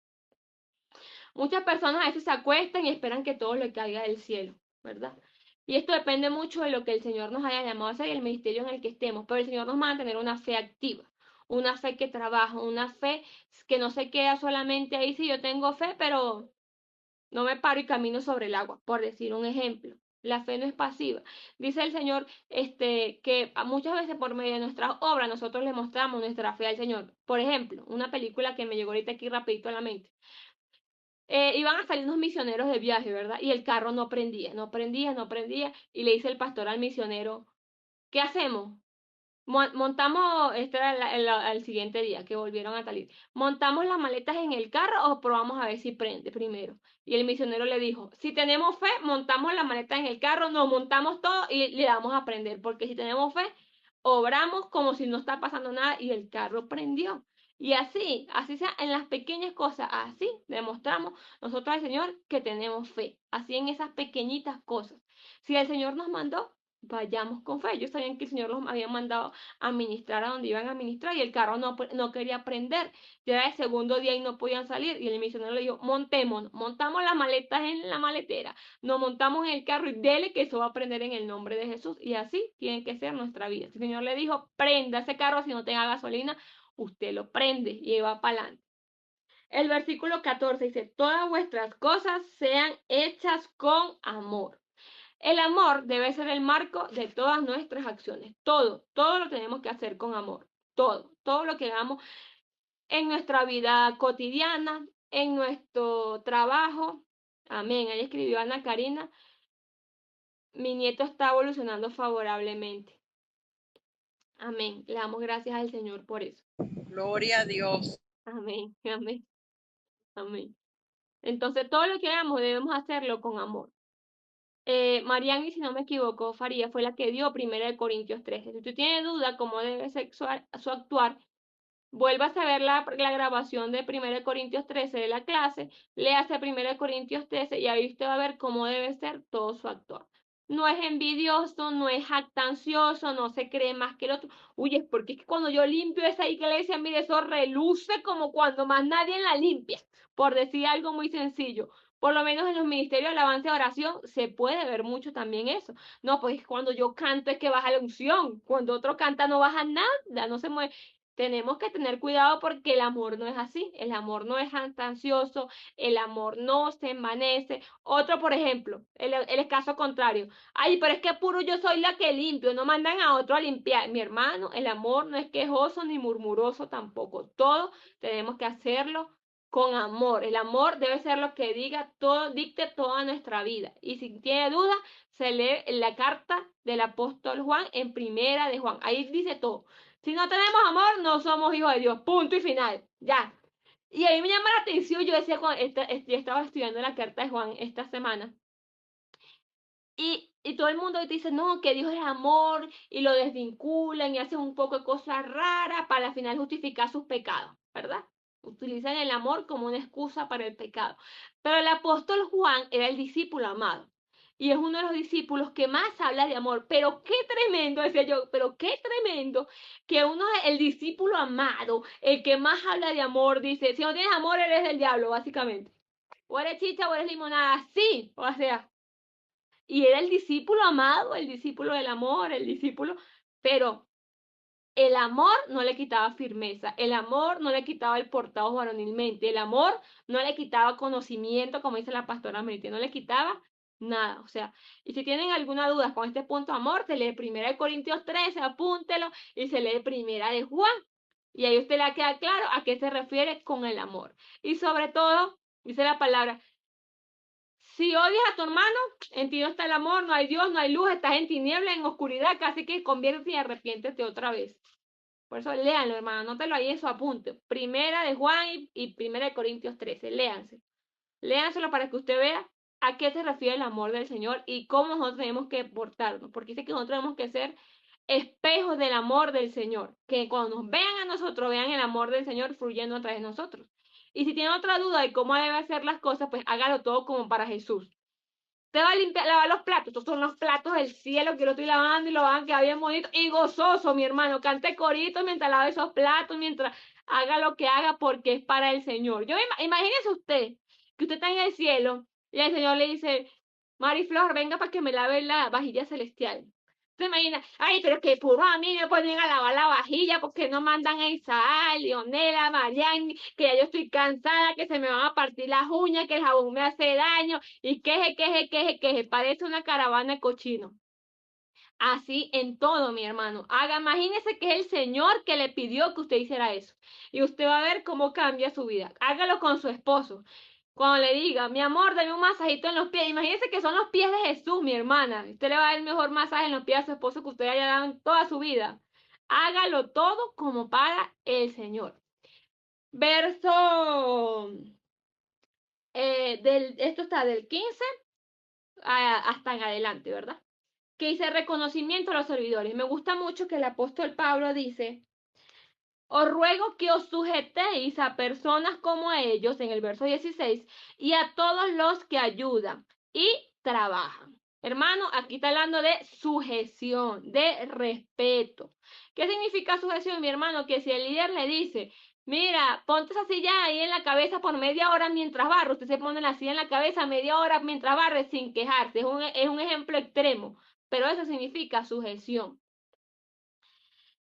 Muchas personas a veces se acuestan y esperan que todo le caiga del cielo, ¿verdad? Y esto depende mucho de lo que el Señor nos haya llamado a hacer y el ministerio en el que estemos. Pero el Señor nos manda a tener una fe activa, una fe que trabaja, una fe que no se queda solamente ahí. Si yo tengo fe, pero no me paro y camino sobre el agua, por decir un ejemplo. La fe no es pasiva. Dice el Señor que muchas veces por medio de nuestras obras nosotros le mostramos nuestra fe al Señor. Por ejemplo, una película que me llegó ahorita aquí rapidito a la mente. iban a salir unos misioneros de viaje, ¿verdad? Y el carro no prendía, no prendía, no prendía. Y le dice el pastor al misionero, ¿qué hacemos? Montamos, este era el siguiente día que volvieron a salir. ¿Montamos las maletas en el carro o probamos a ver si prende primero? Y el misionero le dijo, si tenemos fe, montamos las maletas en el carro, nos montamos todo y le damos a prender, porque si tenemos fe, obramos como si no está pasando nada y el carro prendió. Y así sea en las pequeñas cosas, así demostramos nosotros al Señor que tenemos fe, así en esas pequeñitas cosas. Si el Señor nos mandó, vayamos con fe. Ellos sabían que el Señor los había mandado a ministrar a donde iban a ministrar y el carro no quería prender. Ya era el segundo día y no podían salir. Y el misionero le dijo, montamos las maletas en la maletera, nos montamos en el carro y dele que eso va a prender en el nombre de Jesús. Y así tiene que ser nuestra vida. Si el Señor le dijo, prenda ese carro si no tenga gasolina, usted lo prende y va para adelante. El versículo 14 dice, todas vuestras cosas sean hechas con amor. El amor debe ser el marco de todas nuestras acciones. Todo lo tenemos que hacer con amor. Todo lo que hagamos en nuestra vida cotidiana, en nuestro trabajo. Amén. Ahí escribió Ana Karina, mi nieto está evolucionando favorablemente. Amén. Le damos gracias al Señor por eso. Gloria a Dios. Amén, amén, amén. Entonces, todo lo que hagamos debemos hacerlo con amor. Mariani, si no me equivoco, Faría fue la que dio 1 Corintios 13. Si usted tiene duda cómo debe ser su actuar, vuelva a ver la grabación de 1 Corintios 13 de la clase, léase 1 Corintios 13 y ahí usted va a ver cómo debe ser todo su actuar. No es envidioso, no es jactancioso, no se cree más que el otro. Uy, es porque es que cuando yo limpio esa iglesia, mire, eso reluce como cuando más nadie la limpia, por decir algo muy sencillo. Por lo menos en los ministerios de alabanza y oración se puede ver mucho también eso. No, pues cuando yo canto es que baja la unción, cuando otro canta no baja nada, no se mueve. Tenemos que tener cuidado porque el amor no es así, el amor no es ansioso, el amor no se envanece. Otro, por ejemplo, el caso contrario. Ay, pero es que puro yo soy la que limpio, no mandan a otro a limpiar. Mi hermano, el amor no es quejoso ni murmuroso tampoco. Todo tenemos que hacerlo con amor. El amor debe ser lo que diga todo, dicte toda nuestra vida. Y si tiene duda, se lee la carta del apóstol Juan en Primera de Juan. Ahí dice todo. Si no tenemos amor, no somos hijos de Dios. Punto y final. Ya. Y ahí me llama la atención, yo decía, yo estaba estudiando la carta de Juan esta semana. Y todo el mundo dice, no, que Dios es amor, y lo desvinculan y hacen un poco de cosas raras para al final justificar sus pecados, ¿verdad? Utilizan el amor como una excusa para el pecado. Pero el apóstol Juan era el discípulo amado. Y es uno de los discípulos que más habla de amor. Pero qué tremendo, decía yo, pero qué tremendo que uno es el discípulo amado, el que más habla de amor, dice, si no tienes amor eres del diablo, básicamente. O eres chicha o eres limonada, sí, o sea. Y era el discípulo amado, el discípulo del amor, el discípulo, pero el amor no le quitaba firmeza, el amor no le quitaba el portado varonilmente, el amor no le quitaba conocimiento, como dice la pastora Merite, no le quitaba nada. O sea, y si tienen alguna duda con este punto de amor, se lee 1 Corintios 13, apúntelo, y se lee 1 de Juan. Y ahí usted le queda claro a qué se refiere con el amor. Y sobre todo, dice la palabra, si odias a tu hermano, en ti no está el amor, no hay Dios, no hay luz, estás en tiniebla, en oscuridad, casi que conviértete y arrepiéntete otra vez. Por eso léanlo, hermano, anótelo ahí en su apunte. 1 de Juan y 1 de Corintios 13, léanse. Léanselo para que usted vea a qué se refiere el amor del Señor y cómo nosotros tenemos que portarnos. Porque dice que nosotros tenemos que ser espejos del amor del Señor. Que cuando nos vean a nosotros, vean el amor del Señor fluyendo a través de nosotros. Y si tiene otra duda de cómo debe hacer las cosas, pues hágalo todo como para Jesús. Te va a lavar los platos. Estos son los platos del cielo que lo estoy lavando y lo van a quedar bien bonito y gozoso, mi hermano. Cante corito mientras lava esos platos, mientras haga lo que haga porque es para el Señor. Imagínese usted que usted está en el cielo y el Señor le dice, Mariflor, venga para que me lave la vajilla celestial. ¿Se imagina? Ay, pero que puro a mí me ponen a lavar la vajilla porque no mandan a Isaac, Leonela, Mariani, que ya yo estoy cansada, que se me van a partir las uñas, que el jabón me hace daño, y queje, parece una caravana de cochino. Así en todo, mi hermano. Imagínese que es el Señor que le pidió que usted hiciera eso. Y usted va a ver cómo cambia su vida. Hágalo con su esposo. Cuando le diga, mi amor, dame un masajito en los pies. Imagínense que son los pies de Jesús, mi hermana. Usted le va a dar el mejor masaje en los pies a su esposo que usted haya dado en toda su vida. Hágalo todo como para el Señor. Verso esto está del 15 hasta en adelante, ¿verdad? Que dice reconocimiento a los servidores. Me gusta mucho que el apóstol Pablo dice, os ruego que os sujetéis a personas como ellos, en el verso 16, y a todos los que ayudan y trabajan. Hermano, aquí está hablando de sujeción, de respeto. ¿Qué significa sujeción, mi hermano? Que si el líder le dice, mira, ponte esa silla ahí en la cabeza por media hora mientras barro, usted se pone la silla en la cabeza media hora mientras barre sin quejarse. Es un ejemplo extremo, pero eso significa sujeción.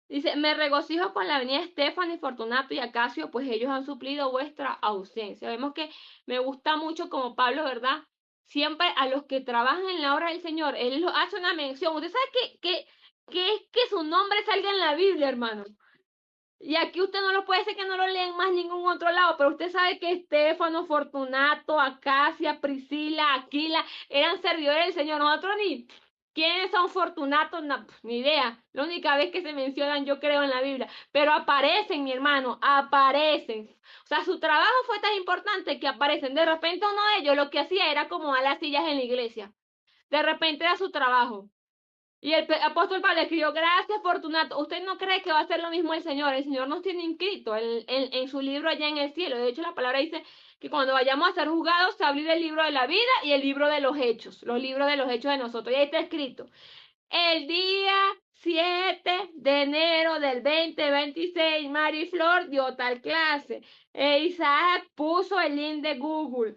Dice, me regocijo con la venida de Stephanie, Fortunato y Acacio, pues ellos han suplido vuestra ausencia. Vemos que me gusta mucho como Pablo, ¿verdad? Siempre a los que trabajan en la obra del Señor, él los hace una mención. Usted sabe que es que su nombre salga en la Biblia, hermano. Y aquí usted no lo puede decir que no lo leen más en ningún otro lado, pero usted sabe que Estéfano, Fortunato, Acacia, Priscila, Aquila eran servidores del Señor. Nosotros ni quiénes son Fortunatos, no, ni idea. La única vez que se mencionan, yo creo, en la Biblia. Pero aparecen, mi hermano, aparecen. O sea, su trabajo fue tan importante que aparecen. De repente uno de ellos lo que hacía era como a las sillas en la iglesia. De repente era su trabajo. Y el apóstol Pablo escribió, gracias Fortunato. ¿Usted no cree que va a hacer lo mismo el Señor? El Señor nos tiene inscrito en su libro allá en el cielo. De hecho, la palabra dice que cuando vayamos a ser juzgados, se abrirá el libro de la vida y el libro de los hechos. Los libros de los hechos de nosotros. Y ahí está escrito, el día 7 de enero del 2026, Mari Flor dio tal clase. Isaac puso el link de Google.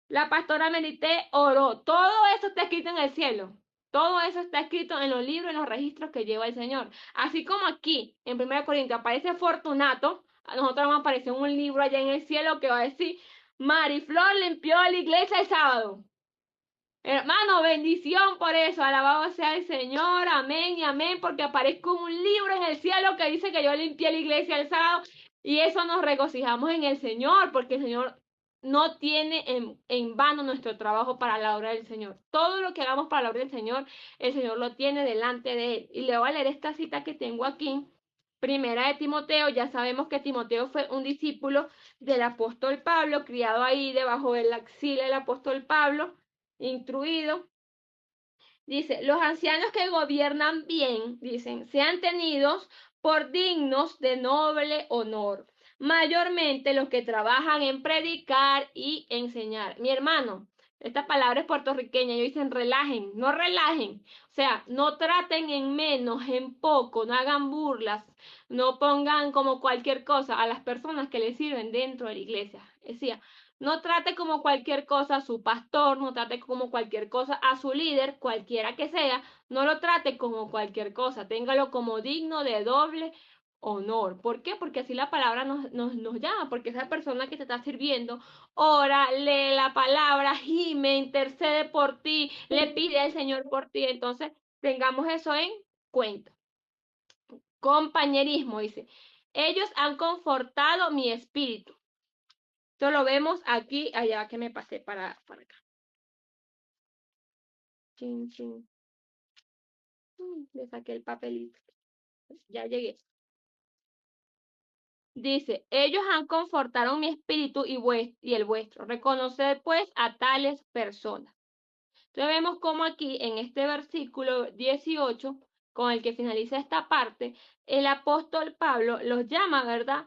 La pastora Melité oró. Todo eso está escrito en el cielo. Todo eso está escrito en los libros, en los registros que lleva el Señor. Así como aquí, en 1 Corintios, aparece Fortunato, a nosotros vamos a aparecer un libro allá en el cielo que va a decir, Mariflor limpió la iglesia el sábado. Hermano, bendición por eso. Alabado sea el Señor. Amén y amén. Porque aparezco un libro en el cielo que dice que yo limpié la iglesia el sábado. Y eso nos regocijamos en el Señor. Porque el Señor no tiene en vano nuestro trabajo para la obra del Señor. Todo lo que hagamos para la obra del Señor, el Señor lo tiene delante de Él. Y le voy a leer esta cita que tengo aquí. Primera de Timoteo. Ya sabemos que Timoteo fue un discípulo del apóstol Pablo, criado ahí debajo de la axila del apóstol Pablo, instruido. Dice, los ancianos que gobiernan bien, dicen, sean tenidos por dignos de noble honor, mayormente los que trabajan en predicar y enseñar. Mi hermano, esta palabra es puertorriqueña, ellos dicen relajen, no relajen, o sea, no traten en menos, en poco, no hagan burlas, no pongan como cualquier cosa a las personas que les sirven dentro de la iglesia. Decía, no trate como cualquier cosa a su pastor, no trate como cualquier cosa a su líder, cualquiera que sea, no lo trate como cualquier cosa, téngalo como digno de doble honor. ¿Por qué? Porque así la palabra nos llama, porque esa persona que te está sirviendo, ora, lee la palabra, gime, intercede por ti, le pide al Señor por ti. Entonces, tengamos eso en cuenta. Compañerismo, dice, ellos han confortado mi espíritu. Esto lo vemos aquí, allá que me pasé para acá. Chin, chin. Le saqué el papelito. Ya llegué. Dice, ellos han confortado mi espíritu y el vuestro. Reconoced pues a tales personas. Entonces vemos como aquí en este versículo 18, con el que finaliza esta parte, el apóstol Pablo los llama, ¿verdad?,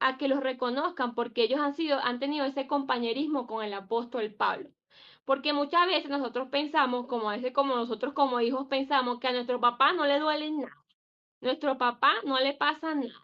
a que los reconozcan porque ellos han tenido ese compañerismo con el apóstol Pablo. Porque muchas veces nosotros pensamos, como a veces como nosotros como hijos pensamos que a nuestro papá no le duele nada. Nuestro papá no le pasa nada.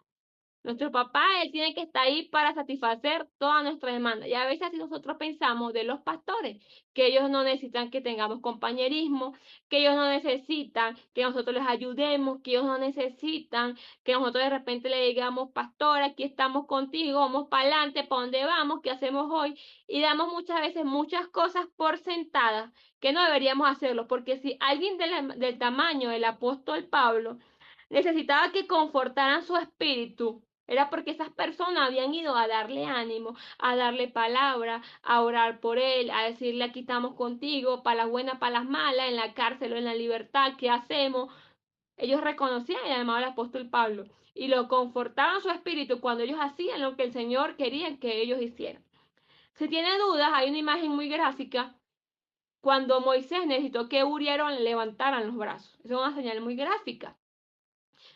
Nuestro papá, él tiene que estar ahí para satisfacer todas nuestras demandas. Y a veces así nosotros pensamos de los pastores, que ellos no necesitan que tengamos compañerismo, que ellos no necesitan que nosotros les ayudemos, que ellos no necesitan que nosotros de repente le digamos, pastor, aquí estamos contigo, vamos para adelante, para dónde vamos, qué hacemos hoy. Y damos muchas veces muchas cosas por sentadas que no deberíamos hacerlo, porque si alguien del tamaño del apóstol Pablo necesitaba que confortaran su espíritu, Era porque esas personas habían ido a darle ánimo, a darle palabra, a orar por él, a decirle aquí estamos contigo, para las buenas, para las malas, en la cárcel o en la libertad, ¿qué hacemos? Ellos reconocían y llamaban al apóstol Pablo y lo confortaban su espíritu cuando ellos hacían lo que el Señor quería que ellos hicieran. Si tiene dudas, hay una imagen muy gráfica cuando Moisés necesitó que Uriel levantaran los brazos. Es una señal muy gráfica.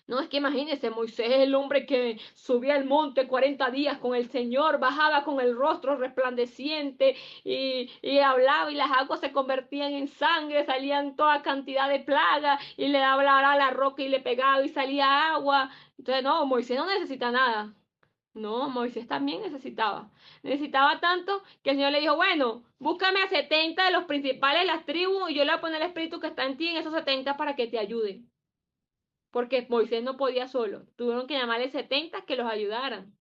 No, es que imagínense, Moisés es el hombre que subía al monte 40 días con el Señor, bajaba con el rostro resplandeciente y hablaba y las aguas se convertían en sangre, salían toda cantidad de plagas y le daba a la roca y le pegaba y salía agua. Entonces, no, Moisés no necesita nada. No, Moisés también necesitaba. Necesitaba tanto que el Señor le dijo, bueno, búscame a 70 de los principales de las tribus y yo le voy a poner el espíritu que está en ti en esos 70 para que te ayuden porque Moisés no podía solo. Tuvieron que llamarle 70 que los ayudaran.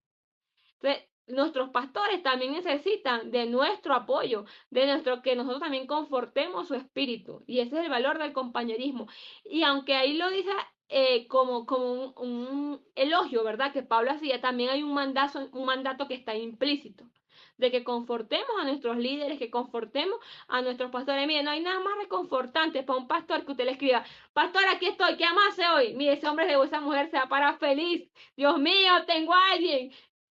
Entonces, nuestros pastores también necesitan de nuestro apoyo, de nuestro que nosotros también confortemos su espíritu. Y ese es el valor del compañerismo. Y aunque ahí lo dice como un elogio, ¿verdad? Que Pablo hacía, también hay un mandato que está implícito de que confortemos a nuestros líderes, que confortemos a nuestros pastores. Mire, no hay nada más reconfortante para un pastor que usted le escriba, pastor, aquí estoy, ¿qué vamos a hacer hoy? Mire, ese hombre o esa mujer se va para feliz. Dios mío, tengo a alguien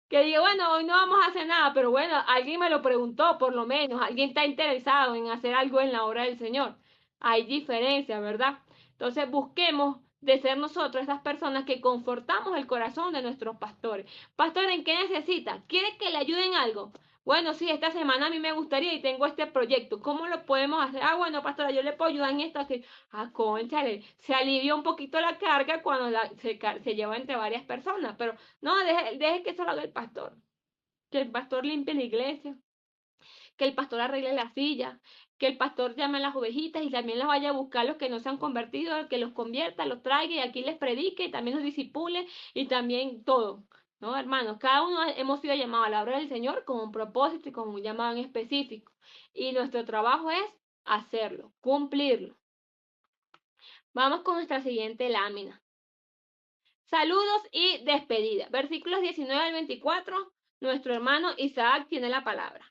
que diga, bueno, hoy no vamos a hacer nada, pero bueno, alguien me lo preguntó, por lo menos, alguien está interesado en hacer algo en la obra del Señor. Hay diferencia, ¿verdad? Entonces busquemos de ser nosotros esas personas que confortamos el corazón de nuestros pastores. Pastor, ¿en qué necesita? ¿Quiere que le ayuden algo? Bueno, sí, esta semana a mí me gustaría y tengo este proyecto. ¿Cómo lo podemos hacer? Ah, bueno, pastora, yo le puedo ayudar en esto. Así. Ah, cónchale, se alivia un poquito la carga cuando se lleva entre varias personas. Pero no, deje que eso lo haga el pastor. Que el pastor limpie la iglesia. Que el pastor arregle la silla. Que el pastor llame a las ovejitas y también las vaya a buscar los que no se han convertido, que los convierta, los traiga y aquí les predique y también los disipule y también todo. ¿No, hermanos? Cada uno hemos sido llamados a la obra del Señor con un propósito y con un llamado en específico. Y nuestro trabajo es hacerlo, cumplirlo. Vamos con nuestra siguiente lámina. Saludos y despedida. Versículos 19 al 24. Nuestro hermano Isaac tiene la palabra.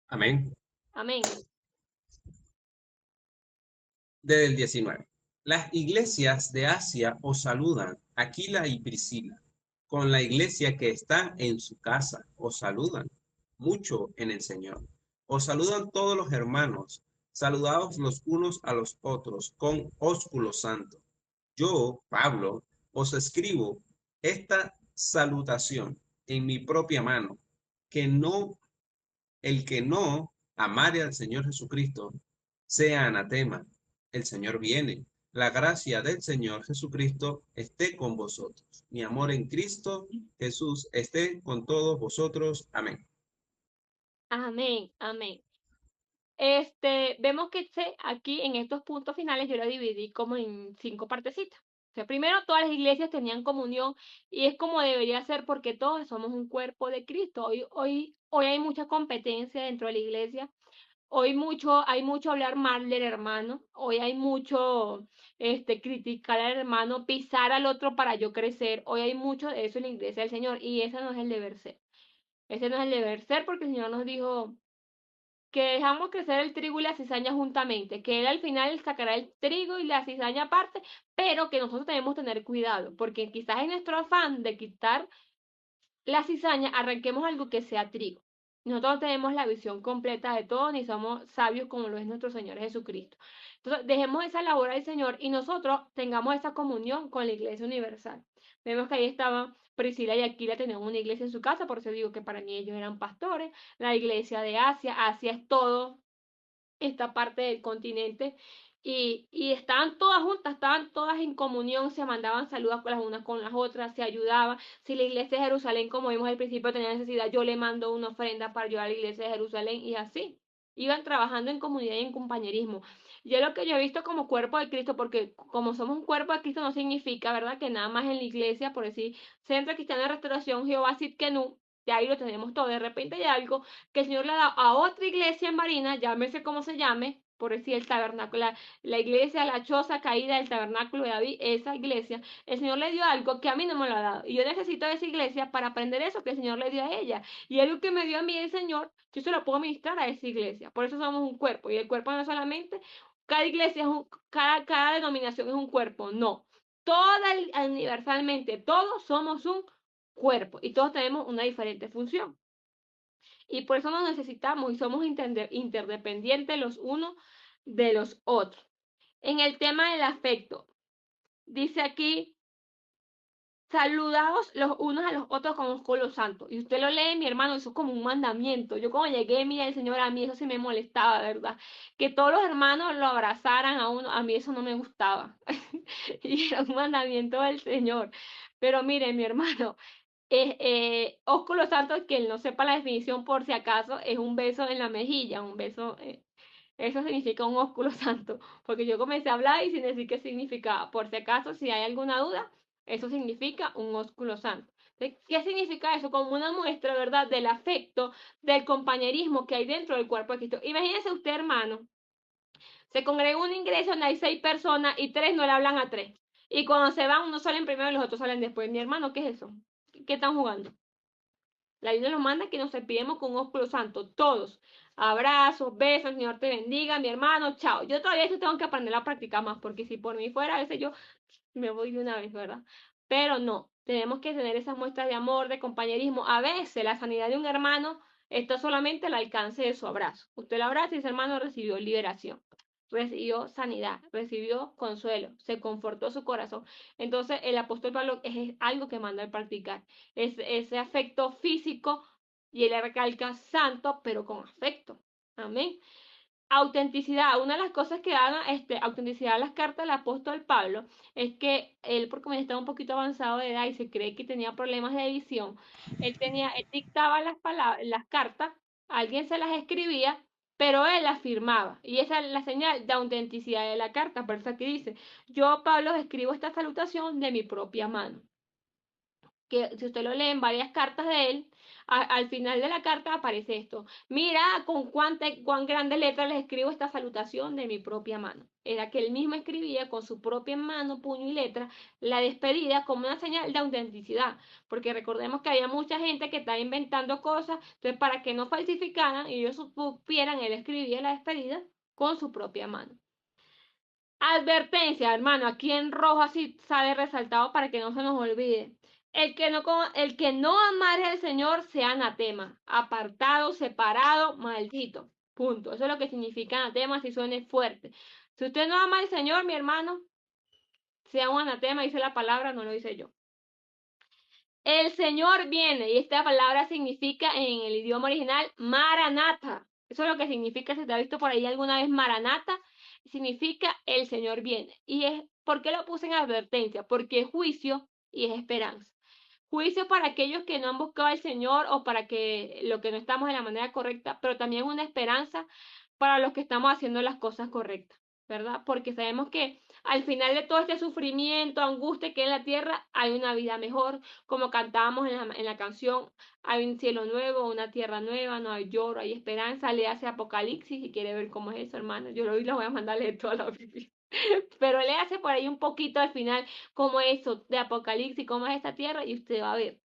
Amén. Amén. Desde el 19. Las iglesias de Asia os saludan, Aquila y Priscila. Con la iglesia que está en su casa os saludan, mucho en el Señor. Os saludan todos los hermanos, saludaos los unos a los otros con ósculo santo. Yo, Pablo, os escribo esta salutación en mi propia mano, el que no amare al Señor Jesucristo sea anatema. El Señor viene. La gracia del Señor Jesucristo esté con vosotros. Mi amor en Cristo Jesús esté con todos vosotros. Amén. Amén. Amén. Vemos que aquí en estos puntos finales yo lo dividí como en 5 partecitas. O sea, primero todas las iglesias tenían comunión y es como debería ser porque todos somos un cuerpo de Cristo. Hoy hay mucha competencia dentro de la iglesia. Hay mucho hablar mal del hermano. Hoy hay mucho criticar al hermano, pisar al otro para yo crecer. Hoy hay mucho de eso en la iglesia del Señor y ese no es el deber ser. Ese no es el deber ser porque el Señor nos dijo que dejamos crecer el trigo y la cizaña juntamente, que él al final sacará el trigo y la cizaña aparte, pero que nosotros debemos tener cuidado, porque quizás en nuestro afán de quitar la cizaña arranquemos algo que sea trigo. Nosotros tenemos la visión completa de todo, ni somos sabios como lo es nuestro Señor Jesucristo. Entonces, dejemos esa labor al Señor y nosotros tengamos esa comunión con la Iglesia Universal. Vemos que ahí estaban Priscila y Aquila tenían una iglesia en su casa, por eso digo que para mí ellos eran pastores. La iglesia de Asia, Asia es todo esta parte del continente y estaban todas juntas, estaban todas en comunión, se mandaban saludos con las unas con las otras, se ayudaban. Si la iglesia de Jerusalén, como vimos al principio, tenía necesidad, yo le mando una ofrenda para ayudar a la iglesia de Jerusalén y así. Iban trabajando en comunidad y en compañerismo. Y es lo que yo he visto como cuerpo de Cristo, porque como somos un cuerpo de Cristo no significa, ¿verdad?, que nada más en la iglesia, por decir, Centro Cristiano de Restauración, Jehová Sidkenu, de ahí lo tenemos todo. De repente hay algo que el Señor le ha dado a otra iglesia en Marina, llámese como se llame, por decir el tabernáculo, la iglesia, la choza caída del tabernáculo de David, esa iglesia, el Señor le dio algo que a mí no me lo ha dado. Y yo necesito esa iglesia para aprender eso que el Señor le dio a ella. Y algo que me dio a mí el Señor, yo se lo puedo ministrar a esa iglesia. Por eso somos un cuerpo. Y el cuerpo no es solamente, cada iglesia es cada denominación es un cuerpo. No. Universalmente, todos somos un cuerpo y todos tenemos una diferente función. Y por eso nos necesitamos y somos interdependientes los unos de los otros. En el tema del afecto, dice aquí, saludados los unos a los otros con los santos. Y usted lo lee, mi hermano, eso es como un mandamiento. Yo cuando llegué, mira, el Señor, a mí eso sí me molestaba, ¿verdad? Que todos los hermanos lo abrazaran a uno, a mí eso no me gustaba. Y era un mandamiento del Señor. Pero mire, mi hermano, ósculo santo, que no sepa la definición por si acaso, es un beso en la mejilla, un beso, eso significa un ósculo santo, porque yo comencé a hablar y sin decir qué significaba. Por si acaso, si hay alguna duda, eso significa un ósculo santo. Entonces, ¿qué significa eso? Como una muestra, ¿verdad?, del afecto, del compañerismo que hay dentro del cuerpo de Cristo. Imagínese usted, hermano, se congrega un ingreso donde hay 6 personas y 3 no le hablan a 3. Y cuando se van, unos salen primero y los otros salen después. Mi hermano, ¿qué es eso? ¿Qué están jugando? La Biblia nos manda que nos cepillemos con un ósculo santo, todos. Abrazos, besos, el Señor te bendiga, mi hermano, chao. Yo todavía eso tengo que aprender a practicar más, porque si por mí fuera, a veces yo me voy de una vez, ¿verdad? Pero no, tenemos que tener esas muestras de amor, de compañerismo. A veces la sanidad de un hermano está solamente al alcance de su abrazo. Usted lo abraza y ese hermano recibió liberación, recibió sanidad, recibió consuelo, se confortó su corazón. Entonces el apóstol Pablo es algo que manda a practicar, es ese afecto físico y él recalca santo, pero con afecto. Amén. Autenticidad, una de las cosas que dan autenticidad a las cartas del apóstol Pablo es que él, porque estaba un poquito avanzado de edad y se cree que tenía problemas de visión, él dictaba las palabras, las cartas, alguien se las escribía, pero él las firmaba. Y esa es la señal de autenticidad de la carta. Por eso aquí dice, yo, Pablo, escribo esta salutación de mi propia mano. Que si usted lo lee en varias cartas de él, al final de la carta aparece esto. Mira con cuán grandes letras les escribo esta salutación de mi propia mano. Era que él mismo escribía con su propia mano, puño y letra, la despedida como una señal de autenticidad. Porque recordemos que había mucha gente que estaba inventando cosas, entonces para que no falsificaran y ellos supieran, él escribía la despedida con su propia mano. Advertencia, hermano, aquí en rojo así sale resaltado para que no se nos olvide. El que no amare al Señor sea anatema, apartado, separado, maldito. Punto. Eso es lo que significa anatema, si suene fuerte. Si usted no ama al Señor, mi hermano, sea un anatema, dice la palabra, no lo dice yo. El Señor viene, y esta palabra significa en el idioma original Maranata. Eso es lo que significa, si te ha visto por ahí alguna vez Maranata, significa el Señor viene. ¿Por qué lo puse en advertencia? Porque es juicio y es esperanza. Juicio para aquellos que no han buscado al Señor o para que lo que no estamos de la manera correcta, pero también una esperanza para los que estamos haciendo las cosas correctas, ¿verdad? Porque sabemos que al final de todo este sufrimiento, angustia que hay en la tierra, hay una vida mejor, como cantábamos en la canción, hay un cielo nuevo, una tierra nueva, no hay lloro, hay esperanza. Le hace Apocalipsis si quiere ver cómo es eso, hermano. Yo lo voy a mandar a leer toda la Biblia. Pero le hace por ahí un poquito al final cómo es eso de Apocalipsis, cómo es esta tierra, y usted va a ver.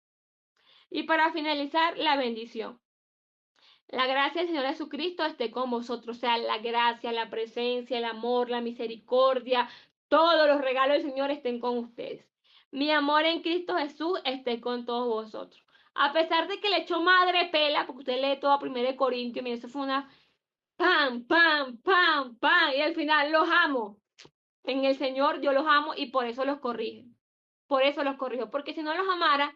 Y para finalizar, la bendición. La gracia del Señor Jesucristo esté con vosotros. O sea, la gracia, la presencia, el amor, la misericordia, todos los regalos del Señor estén con ustedes. Mi amor en Cristo Jesús esté con todos vosotros. A pesar de que le echó madre pela, porque usted lee todo 1 Corintios, mira, eso fue una pam, pam, pam, pam, y al final los amo. En el Señor yo los amo y por eso los corrijo. Por eso los corrijo, porque si no los amara,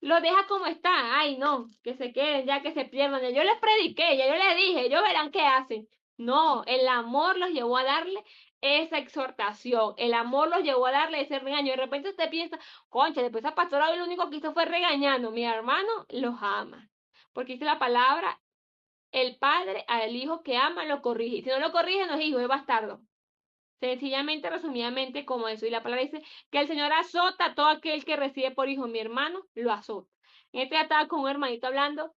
lo deja como está. Ay, no, que se queden, ya que se pierdan. Ya yo les prediqué, ya yo les dije, ellos verán qué hacen. No, el amor los llevó a darle esa exhortación. El amor los llevó a darle ese regaño. De repente usted piensa, concha, después esa pastora hoy lo único que hizo fue regañando. Mi hermano los ama. Porque dice la palabra, el padre al hijo que ama lo corrige. Si no lo corrige, no es hijo, es bastardo. Sencillamente, resumidamente, como eso. Y la palabra dice que el Señor azota a todo aquel que recibe por hijo. Mi hermano lo azota. En este día estaba con un hermanito hablando.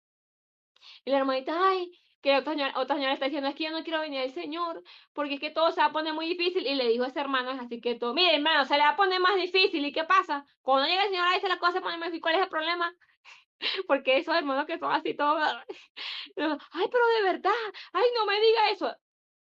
Y la hermanita, ay, que otra señora está diciendo, es que yo no quiero venir al Señor, porque es que todo se va a poner muy difícil, y le dijo a ese hermano, es así que todo, mire hermano, se le va a poner más difícil, ¿y qué pasa? Cuando llega el Señor ahí se la cosa se pone más difícil, ¿cuál es el problema? Porque esos hermanos que son así todos, ay, pero de verdad, ay, no me diga eso.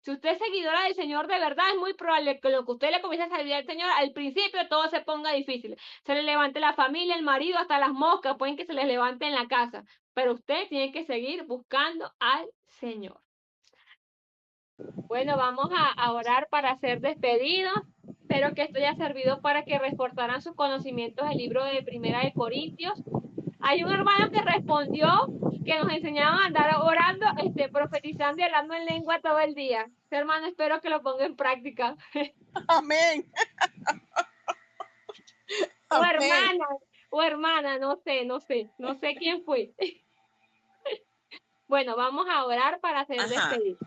Si usted es seguidora del Señor de verdad, es muy probable que lo que usted le comience a servir al Señor, al principio todo se ponga difícil. Se le levante la familia, el marido, hasta las moscas, pueden que se les levante en la casa. Pero usted tiene que seguir buscando al Señor. Bueno, vamos a orar para ser despedidos. Espero que esto haya servido para que reforzaran sus conocimientos del libro de Primera de Corintios. Hay un hermano que respondió que nos enseñaban a andar orando, profetizando y hablando en lengua todo el día. Ese hermano espero que lo ponga en práctica. Amén. O Amén. hermana, o hermana, no sé quién fue. Bueno, vamos a orar para ser Ajá. despedidos.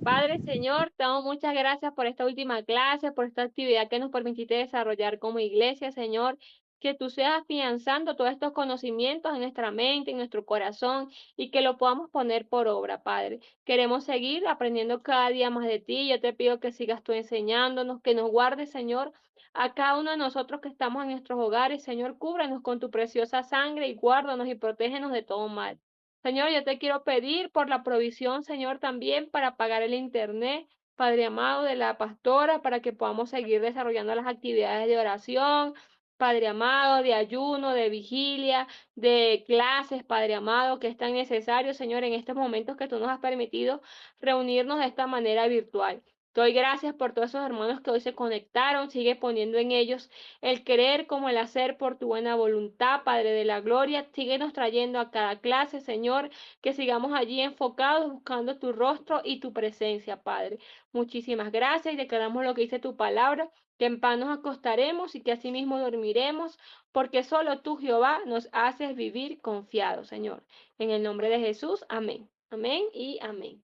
Padre Señor, te damos muchas gracias por esta última clase, por esta actividad que nos permitiste desarrollar como iglesia, Señor. Que tú seas afianzando todos estos conocimientos en nuestra mente, en nuestro corazón, y que lo podamos poner por obra, Padre. Queremos seguir aprendiendo cada día más de ti. Yo te pido que sigas tú enseñándonos, que nos guardes, Señor, a cada uno de nosotros que estamos en nuestros hogares. Señor, cúbranos con tu preciosa sangre y guárdanos y protégenos de todo mal. Señor, yo te quiero pedir por la provisión, Señor, también para pagar el internet, Padre amado, de la pastora, para que podamos seguir desarrollando las actividades de oración, Padre amado, de ayuno, de vigilia, de clases, Padre amado, que es tan necesario, Señor, en estos momentos que tú nos has permitido reunirnos de esta manera virtual. Doy gracias por todos esos hermanos que hoy se conectaron. Sigue poniendo en ellos el querer como el hacer por tu buena voluntad, Padre de la gloria. Síguenos trayendo a cada clase, Señor, que sigamos allí enfocados buscando tu rostro y tu presencia, Padre. Muchísimas gracias y declaramos lo que dice tu palabra, que en paz nos acostaremos y que asimismo dormiremos, porque solo tú, Jehová, nos haces vivir confiados, Señor. En el nombre de Jesús, amén. Amén y amén.